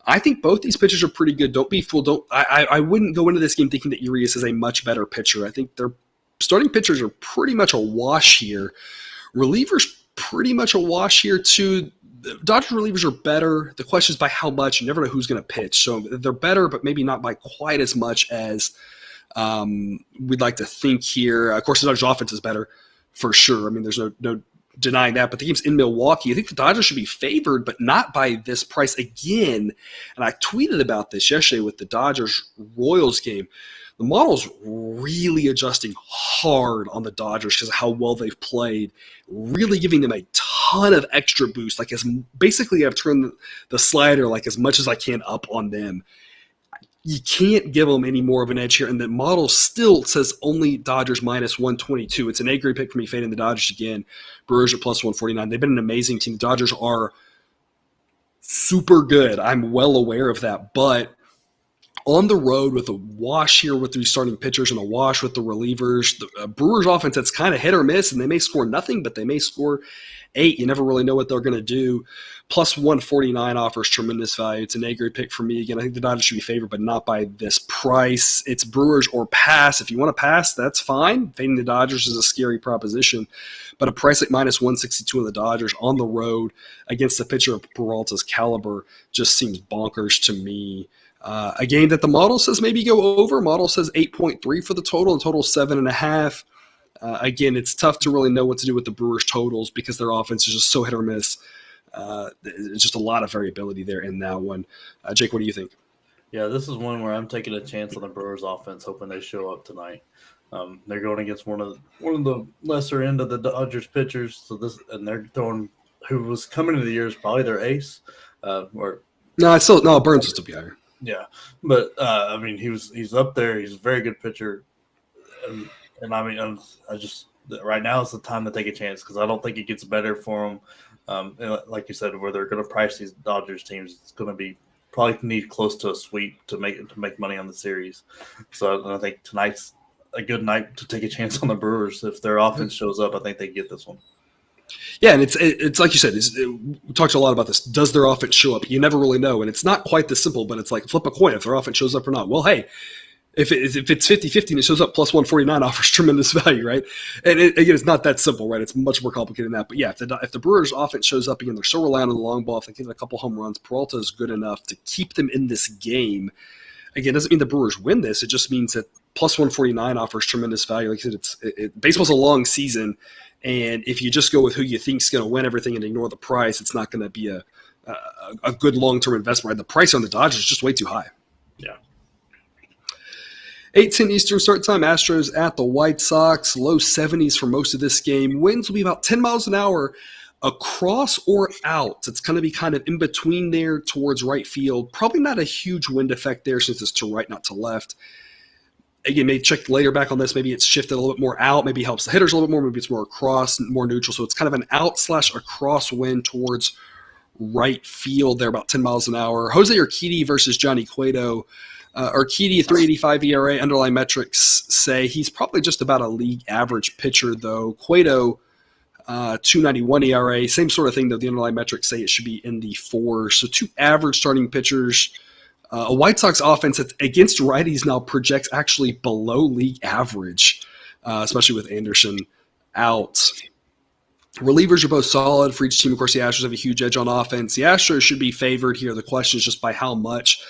I think both these pitchers are pretty good. Don't be fooled. I wouldn't go into this game thinking that Urias is a much better pitcher. I think their starting pitchers are pretty much a wash here. Relievers pretty much a wash here, too. The Dodgers relievers are better. The question is by how much. You never know who's going to pitch. So they're better, but maybe not by quite as much as we'd like to think here. Of course, the Dodgers offense is better for sure. I mean, there's no denying that, but the game's in Milwaukee. I think the Dodgers should be favored, but not by this price again. And I tweeted about this yesterday with the Dodgers-Royals game. The model's really adjusting hard on the Dodgers because of how well they've played, really giving them a ton of extra boost. Like, basically I've turned the slider like as much as I can up on them. You can't give them any more of an edge here, and the model still says only Dodgers minus 122. It's an A-grade pick for me, fading the Dodgers again. Brewers are plus 149. They've been an amazing team. The Dodgers are super good. I'm well aware of that, but on the road with a wash here with the starting pitchers and a wash with the relievers, the Brewers offense, that's kind of hit or miss, and they may score nothing, but they may score 8. You never really know what they're going to do. Plus 149 offers tremendous value. It's an A-grade pick for me. Again, I think the Dodgers should be favored, but not by this price. It's Brewers or pass. If you want to pass, that's fine. Fading the Dodgers is a scary proposition, but a price like minus 162 on the Dodgers on the road against a pitcher of Peralta's caliber just seems bonkers to me. A game that the model says maybe go over. Model says 8.3 for the total, and total 7.5. Again, it's tough to really know what to do with the Brewers totals because their offense is just so hit or miss. It's just a lot of variability there in that one. Jake, what do you think? Yeah, this is one where I'm taking a chance on the Brewers offense, hoping they show up tonight. They're going against one of the lesser end of the Dodgers pitchers, and they're throwing who was coming into the year is probably their ace. Burns will still be higher. Yeah, but I mean he's up there. He's a very good pitcher, and I mean I just right now is the time to take a chance because I don't think it gets better for them. Like you said, where they're going to price these Dodgers teams, it's going to be probably need close to a sweep to make money on the series. So I think tonight's a good night to take a chance on the Brewers. If their offense shows up, I think they get this one. Yeah, and it's like you said, we talked a lot about this. Does their offense show up? You never really know, and it's not quite this simple, but it's like flip a coin if their offense shows up or not. Well, hey, if it's 50-50 and it shows up, plus 149 offers tremendous value, right? And again, it's not that simple, right? It's much more complicated than that. But yeah, if the Brewers' offense shows up again, they're so reliant on the long ball. If they get a couple home runs, Peralta is good enough to keep them in this game. Again, it doesn't mean the Brewers win this. It just means that plus 149 offers tremendous value. Like I said, baseball's a long season. And if you just go with who you think is going to win everything and ignore the price, it's not going to be a good long-term investment. Right? The price on the Dodgers is just way too high. Yeah. 8:10 Eastern start time. Astros at the White Sox. Low 70s for most of this game. Winds will be about 10 miles an hour across or out. It's going to be kind of in between there towards right field. Probably not a huge wind effect there since it's to right, not to left. Again, maybe check later back on this. Maybe it's shifted a little bit more out. Maybe it helps the hitters a little bit more. Maybe it's more across, more neutral. So it's kind of an out/across wind towards right field there, about 10 miles an hour. Jose Urquidy versus Johnny Cueto. Urquidy, 3.85 ERA. Underlying metrics say he's probably just about a league average pitcher, though. Cueto, 2.91 ERA. Same sort of thing, though. The underlying metrics say it should be in the 4s. So two average starting pitchers. A White Sox offense that against righties now projects actually below league average, especially with Anderson out. Relievers are both solid for each team. Of course, the Astros have a huge edge on offense. The Astros should be favored here. The question is just by how much.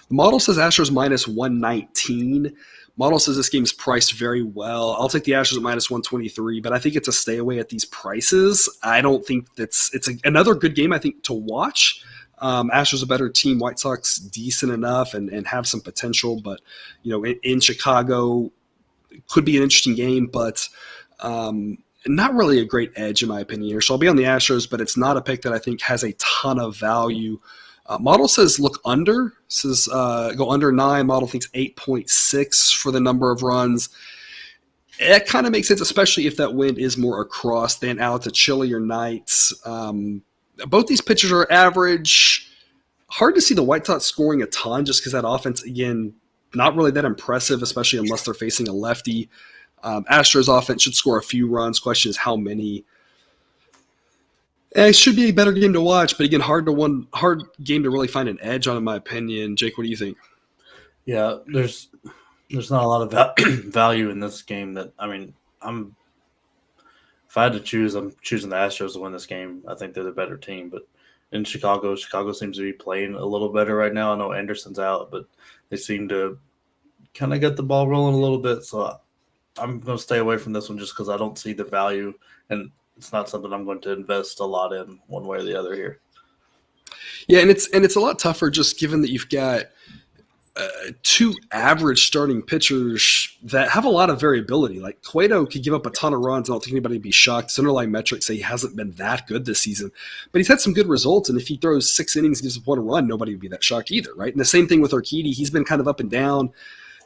The model says Astros minus 119. Model says this game is priced very well. I'll take the Astros at minus 123, but I think it's a stay away at these prices. I don't think it's another good game, I think, to watch. Astros a better team. White Sox decent enough and have some potential, but in Chicago could be an interesting game, but not really a great edge in my opinion here. So I'll be on the Astros, but it's not a pick that I think has a ton of value. Model says look under. Says go under 9. Model thinks 8.6 for the number of runs. It kind of makes sense, especially if that wind is more across than out to chillier nights. Both these pitchers are average. Hard to see the White Sox scoring a ton just because that offense, again, not really that impressive, especially unless they're facing a lefty. Astros offense should score a few runs. Question is how many. It should be a better game to watch, but again, hard game to really find an edge on, in my opinion. Jake, what do you think? Yeah, there's not a lot of value in this game. If I had to choose, I'm choosing the Astros to win this game. I think they're the better team, but in Chicago seems to be playing a little better right now. I know Anderson's out, but they seem to kind of get the ball rolling a little bit. So I'm going to stay away from this one just because I don't see the value. And it's not something I'm going to invest a lot in one way or the other here. Yeah, and it's a lot tougher just given that you've got two average starting pitchers that have a lot of variability. Like Cueto could give up a ton of runs. I don't think anybody would be shocked. His underlying metrics say he hasn't been that good this season, but he's had some good results. And if he throws 6 innings and gives up 1 run, nobody would be that shocked either, right? And the same thing with Urquidy. He's been kind of up and down.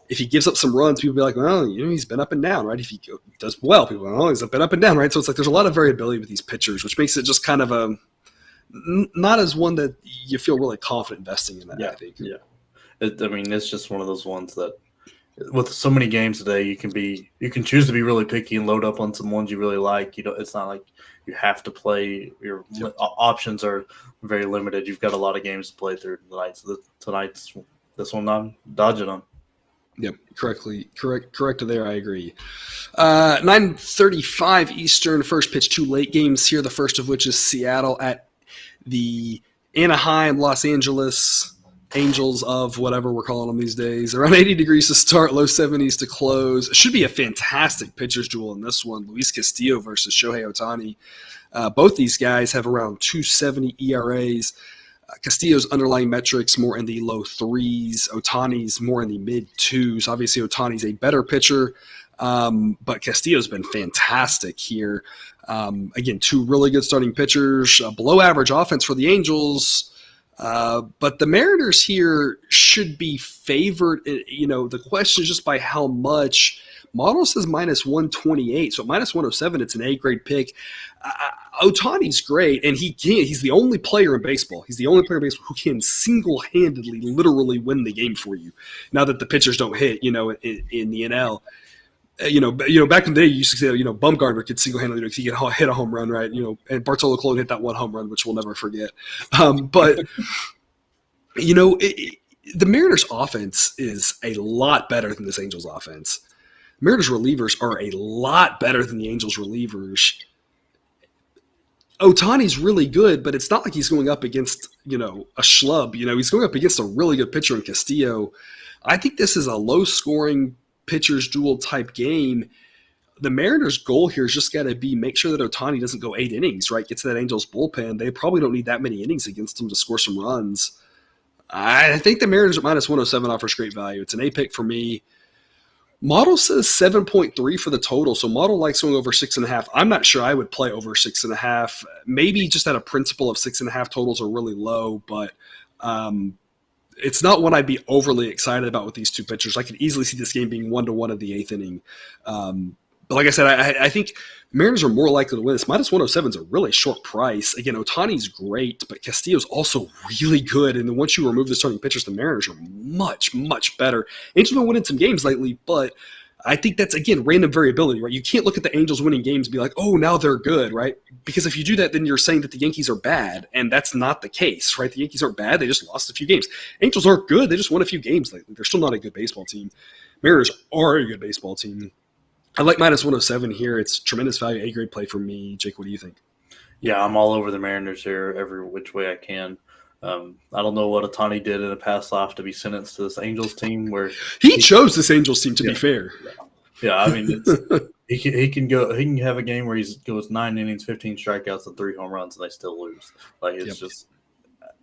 If he gives up some runs, people will be like, well, he's been up and down, right? If he does well, people are like, oh, he's been up and down, right? So it's like there's a lot of variability with these pitchers, which makes it just kind of not as one that you feel really confident investing in that, I think. Yeah. It's just one of those ones that with so many games today, you can choose to be really picky and load up on some ones you really like. It's not like you have to play. Your options are very limited. You've got a lot of games to play through tonight. So tonight's this one, I'm dodging them. Yep, correct there. I agree. 9:35 Eastern. First pitch, 2 late games here. The first of which is Seattle at the Anaheim, Los Angeles Angels of whatever we're calling them these days. Around 80 degrees to start, low 70s to close. It should be a fantastic pitchers duel in this one. Luis Castillo versus Shohei Ohtani. Both these guys have around 2.70 ERAs. Castillo's underlying metrics more in the low 3s. Ohtani's more in the mid 2s. Obviously, Ohtani's a better pitcher, but Castillo's been fantastic here. Again, 2 really good starting pitchers. Below average offense for the Angels. But the Mariners here should be favored. The question is just by how much. Model says minus 128, so at minus 107, it's an A-grade pick. Ohtani's great, and he's the only player in baseball. He's the only player in baseball who can single-handedly, literally win the game for you. Now that the pitchers don't hit, in the NL. Back in the day, you used to say, Bumgarner could single-handedly, he could hit a home run, right? And Bartolo Colon hit that 1 home run, which we'll never forget. But the Mariners' offense is a lot better than this Angels' offense. Mariners relievers are a lot better than the Angels relievers. Ohtani's really good, but it's not like he's going up against, a schlub. He's going up against a really good pitcher in Castillo. I think this is a low-scoring pitchers duel type game. The Mariners' goal here is just got to be make sure that Ohtani doesn't go 8 innings, right? Get to that Angels bullpen. They probably don't need that many innings against him to score some runs. I think the Mariners at minus 107 offers great value. It's an A pick for me. Model says 7.3 for the total, so Model likes going over 6.5. I'm not sure I would play over 6.5. Maybe just out of principle of 6.5 totals are really low, but it's not one I'd be overly excited about with these 2 pitchers. I could easily see this game being 1-1 of the 8th inning. But like I said, I think Mariners are more likely to win this. Minus 107 is a really short price. Again, Ohtani's great, but Castillo's also really good. And then once you remove the starting pitchers, the Mariners are much, much better. Angels have been winning some games lately, but I think that's, again, random variability, right? You can't look at the Angels winning games and be like, oh, now they're good, right? Because if you do that, then you're saying that the Yankees are bad, and that's not the case, right? The Yankees aren't bad. They just lost a few games. Angels aren't good. They just won a few games lately. They're still not a good baseball team. Mariners are a good baseball team. I like minus 107 here. It's tremendous value, A-grade play for me. Jake, what do you think? Yeah, I'm all over the Mariners here every which way I can. I don't know what Ohtani did in a past life to be sentenced to this Angels team where he chose this Angels team, to be fair. Yeah, he can have a game where he goes 9 innings, 15 strikeouts, and 3 home runs, and they still lose. It's just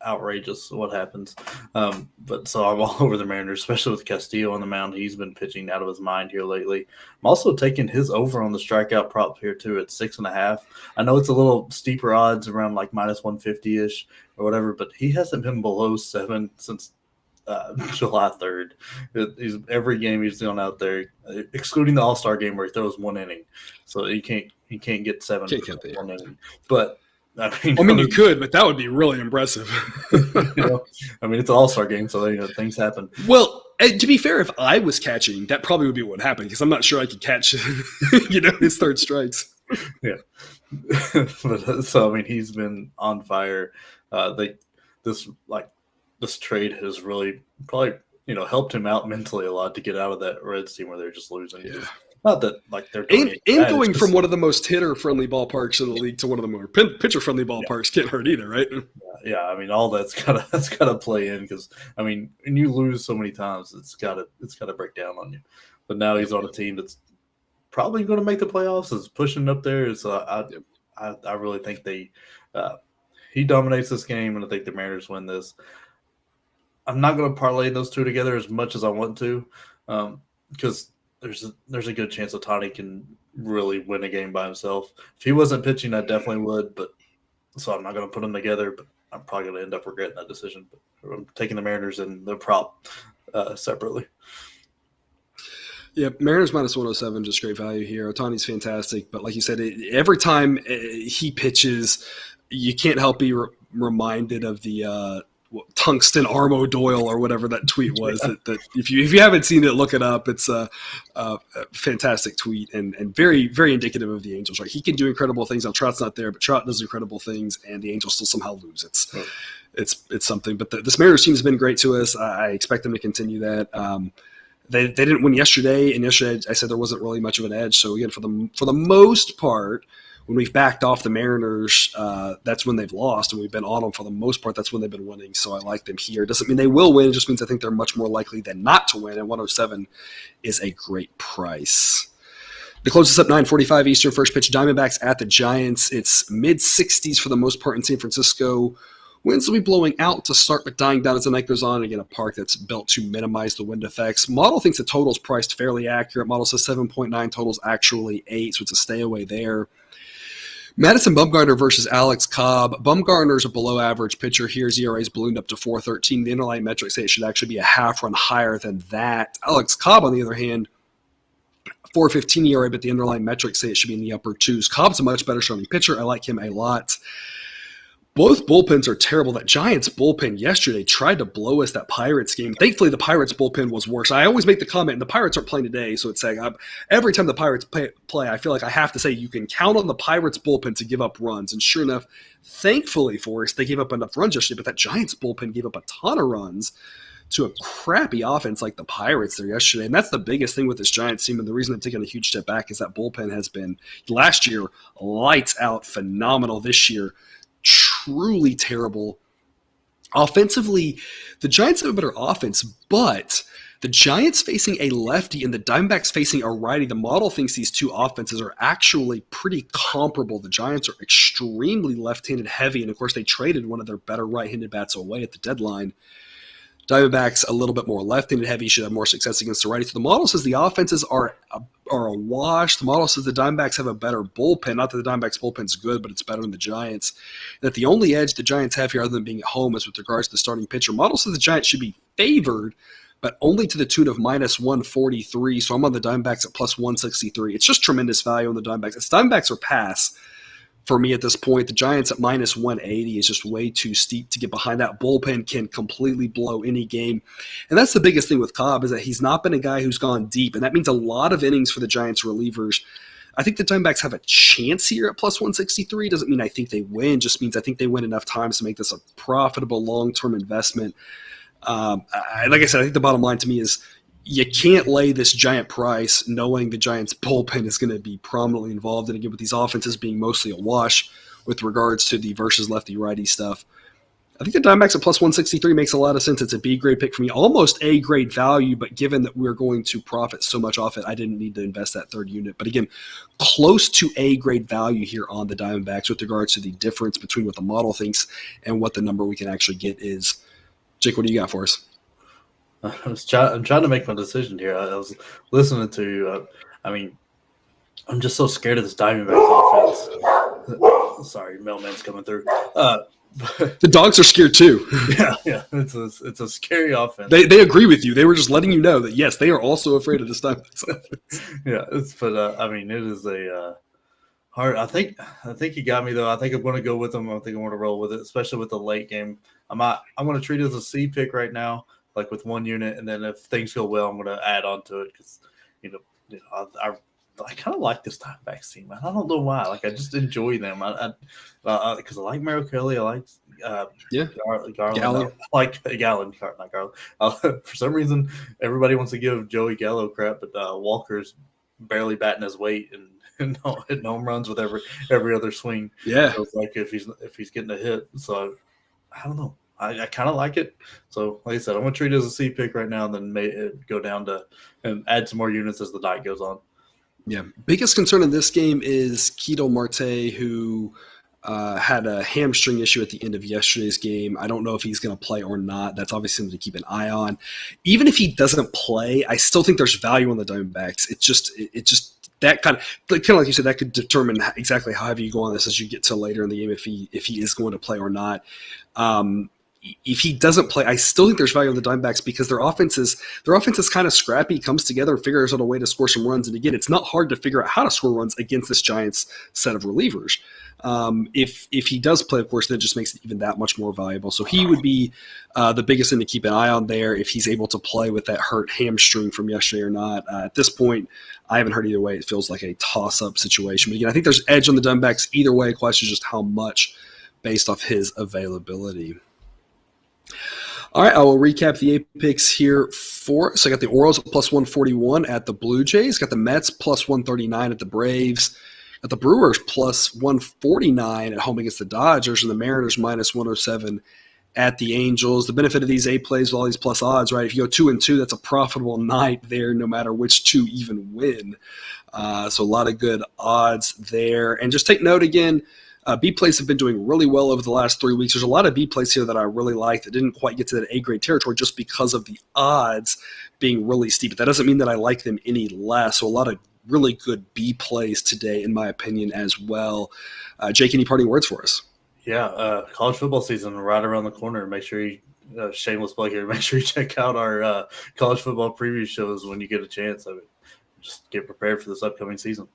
outrageous what happens. But so I'm all over the Mariners, especially with Castillo on the mound. He's been pitching out of his mind here lately. I'm also taking his over on the strikeout prop here too at 6.5. I know it's a little steeper odds around like minus 150-ish or whatever, but he hasn't been below 7 since July 3rd. Every game he's gone out there, excluding the All-Star game where he throws 1 inning. So he can't get 7 in 1 inning. But you could, but that would be really impressive. It's an all-star game, so things happen. Well, to be fair, if I was catching, that probably would be what happened because I'm not sure I could catch, his 3rd strikes. Yeah. But so he's been on fire. This trade has really probably helped him out mentally a lot to get out of that Reds team where they're just losing. Yeah. Not that they're going from one of the most hitter-friendly ballparks in the league to one of the more pitcher-friendly ballparks can't hurt either, right? Yeah, all that's gotta play in because when you lose so many times, it's gotta break down on you. But now he's on a team that's probably going to make the playoffs. Is pushing up there. I really think he dominates this game, and I think the Mariners win this. I'm not going to parlay those two together as much as I want to, because there's a good chance Ohtani can really win a game by himself. If he wasn't pitching, I definitely would, but so I'm not going to put them together. But I'm probably going to end up regretting that decision. But I'm taking the Mariners and the prop separately. Yeah, Mariners minus 107, just great value here. Otani's fantastic, but like you said, every time he pitches, you can't help be reminded of the tungsten Armo Doyle or whatever that tweet was. That if you haven't seen it, look it up. It's a fantastic tweet and very, very indicative of the Angels. Right, he can do incredible things. Now Trout's not there, but Trout does incredible things, and the Angels still somehow lose. It's something. But this Mariners team has been great to us. I expect them to continue that. They didn't win yesterday, and yesterday I said there wasn't really much of an edge. So again, for the most part, when we've backed off the Mariners, that's when they've lost, and we've been on them for the most part. That's when they've been winning. So I like them here. Doesn't mean they will win. It just means I think they're much more likely than not to win. And 107 is a great price. The closest up 9:45 Eastern. First pitch, Diamondbacks at the Giants. It's mid 60s for the most part in San Francisco. Winds will be blowing out to start, but dying down as the night goes on. Again, a park that's built to minimize the wind effects. Model thinks the total's priced fairly accurate. Model says 7.9, total's actually 8, so it's a stay away there. Madison Bumgarner versus Alex Cobb. Bumgarner's a below-average pitcher here. His ERA's ballooned up to 4.13. The underlying metrics say it should actually be a half run higher than that. Alex Cobb, on the other hand, 4.15 ERA, but the underlying metrics say it should be in the upper twos. Cobb's a much better starting pitcher. I like him a lot. Both bullpens are terrible. That Giants bullpen yesterday tried to blow us that Pirates game. Thankfully, the Pirates bullpen was worse. I always make the comment, and the Pirates aren't playing today, so it's saying every time the Pirates play, I feel like I have to say you can count on the Pirates bullpen to give up runs. And sure enough, thankfully for us, they gave up enough runs yesterday, but that Giants bullpen gave up a ton of runs to a crappy offense like the Pirates there yesterday. And that's the biggest thing with this Giants team. And the reason they've taken a huge step back is that bullpen has been, last year, lights out, phenomenal. This year, truly terrible. Offensively, the Giants have a better offense, but the Giants facing a lefty and the Diamondbacks facing a righty. The model thinks these two offenses are actually pretty comparable. The Giants are extremely left-handed heavy, and of course they traded one of their better right-handed bats away at the deadline. Diamondbacks a little bit more left-handed heavy, should have more success against the righty. So the model says the offenses are a wash. The model says the Diamondbacks have a better bullpen. Not that the Diamondbacks bullpen's good, but it's better than the Giants. That the only edge the Giants have here, other than being at home, is with regards to the starting pitcher. Model says the Giants should be favored, but only to the tune of minus 143. So I'm on the Diamondbacks at plus 163. It's just tremendous value on the Diamondbacks. It's Diamondbacks or pass. For me at this point, the Giants at minus 180 is just way too steep to get behind. That bullpen can completely blow any game. And that's the biggest thing with Cobb, is that he's not been a guy who's gone deep. And that means a lot of innings for the Giants relievers. I think the Diamondbacks have a chance here at plus 163. Doesn't mean I think they win. Just means I think they win enough times to make this a profitable long-term investment. Like I said, I think the bottom line to me is you can't lay this giant price knowing the Giants' bullpen is going to be prominently involved. And again, with these offenses being mostly a wash with regards to the versus lefty-righty stuff, I think the Diamondbacks at plus 163 makes a lot of sense. It's a B-grade pick for me, almost A-grade value, but given that we're going to profit so much off it, I didn't need to invest that third unit. But again, close to A-grade value here on the Diamondbacks with regards to the difference between what the model thinks and what the number we can actually get is. Jake, what do you got for us? I'm trying to make my decision here. I was listening to you. I'm just so scared of this Diamondbacks offense. Sorry, mailman's coming through. The dogs are scared too. Yeah, it's a scary offense. They agree with you. They were just letting you know that yes, they are also afraid of this Diamondbacks offense. Yeah, it is a hard. I think you got me though. I think I'm going to go with them. I think I'm going to roll with it, especially with the late game. I'm going to treat it as a C pick right now, like with one unit, and then if things go well, I'm going to add on to it because I kind of like this Diamondbacks team, man. I don't know why. Like I just enjoy them. Because I like Merrill Kelly. I like Garland. Gallo. I like Gallen, not Garland. For some reason, everybody wants to give Joey Gallo crap, but Walker's barely batting his weight and hitting home runs with every other swing. Yeah, so it's like if he's getting a hit. So I don't know. I kind of like it. So, like I said, I'm going to treat it as a C pick right now and then go down to and add some more units as the night goes on. Yeah. Biggest concern in this game is Keto Marte, who had a hamstring issue at the end of yesterday's game. I don't know if he's going to play or not. That's obviously something to keep an eye on. Even if he doesn't play, I still think there's value on the Diamondbacks. It just that kind of like you said, that could determine exactly how heavy you go on this as you get to later in the game if he is going to play or not. If he doesn't play, I still think there's value on the Diamondbacks because their offense is kind of scrappy, comes together and figures out a way to score some runs. And again, it's not hard to figure out how to score runs against this Giants set of relievers. If he does play, of course, that just makes it even that much more valuable. So he would be the biggest thing to keep an eye on there if he's able to play with that hurt hamstring from yesterday or not. At this point, I haven't heard either way. It feels like a toss-up situation. But again, I think there's edge on the Diamondbacks either way. Question is just how much based off his availability. All right, I will recap the eight picks here for us. I got the Orioles at plus 141 at the Blue Jays. Got the Mets plus 139 at the Braves. Got the Brewers plus 149 at home against the Dodgers, and the Mariners minus 107 at the Angels. The benefit of these eight plays with all these plus odds, right? If you go 2-2, that's a profitable night there, no matter which two even win. So a lot of good odds there. And just take note again, B plays have been doing really well over the last 3 weeks. There's a lot of B plays here that I really like that didn't quite get to that A grade territory just because of the odds being really steep. But that doesn't mean that I like them any less. So a lot of really good B plays today, in my opinion, as well. Jake, any parting words for us? Yeah, college football season right around the corner. Make sure you, shameless plug here, make sure you check out our college football preview shows when you get a chance. Just get prepared for this upcoming season.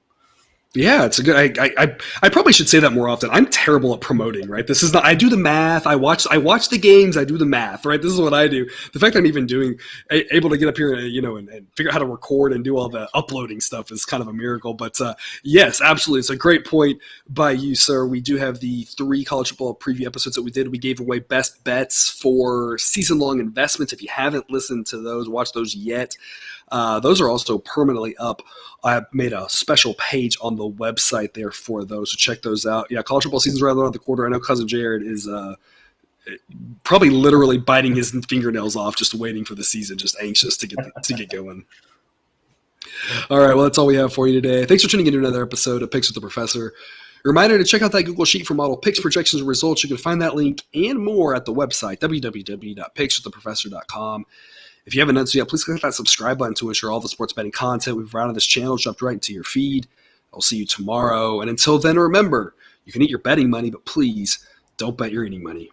Yeah, it's a good. I probably should say that more often. I'm terrible at promoting, right? This is not. I do the math. I watch the games. I do the math, right? This is what I do. The fact I'm even able to get up here, and figure out how to record and do all the uploading stuff is kind of a miracle. But yes, absolutely, it's a great point by you, sir. We do have the 3 college football preview episodes that we did. We gave away best bets for season-long investments. If you haven't listened to those, watch those yet. Those are also permanently up. I made a special page on the website there for those, so check those out. Yeah, college football season's right around the corner. I know Cousin Jared is probably literally biting his fingernails off, just waiting for the season, just anxious to get going. All right, well, that's all we have for you today. Thanks for tuning in to another episode of Picks with the Professor. Reminder to check out that Google Sheet for model picks, projections, and results. You can find that link and more at the website, www.pickswiththeprofessor.com. If you haven't done so yet, please click that subscribe button to ensure all the sports betting content we've run on this channel jumped right into your feed. I'll see you tomorrow. And until then, remember, you can eat your betting money, but please don't bet your eating money.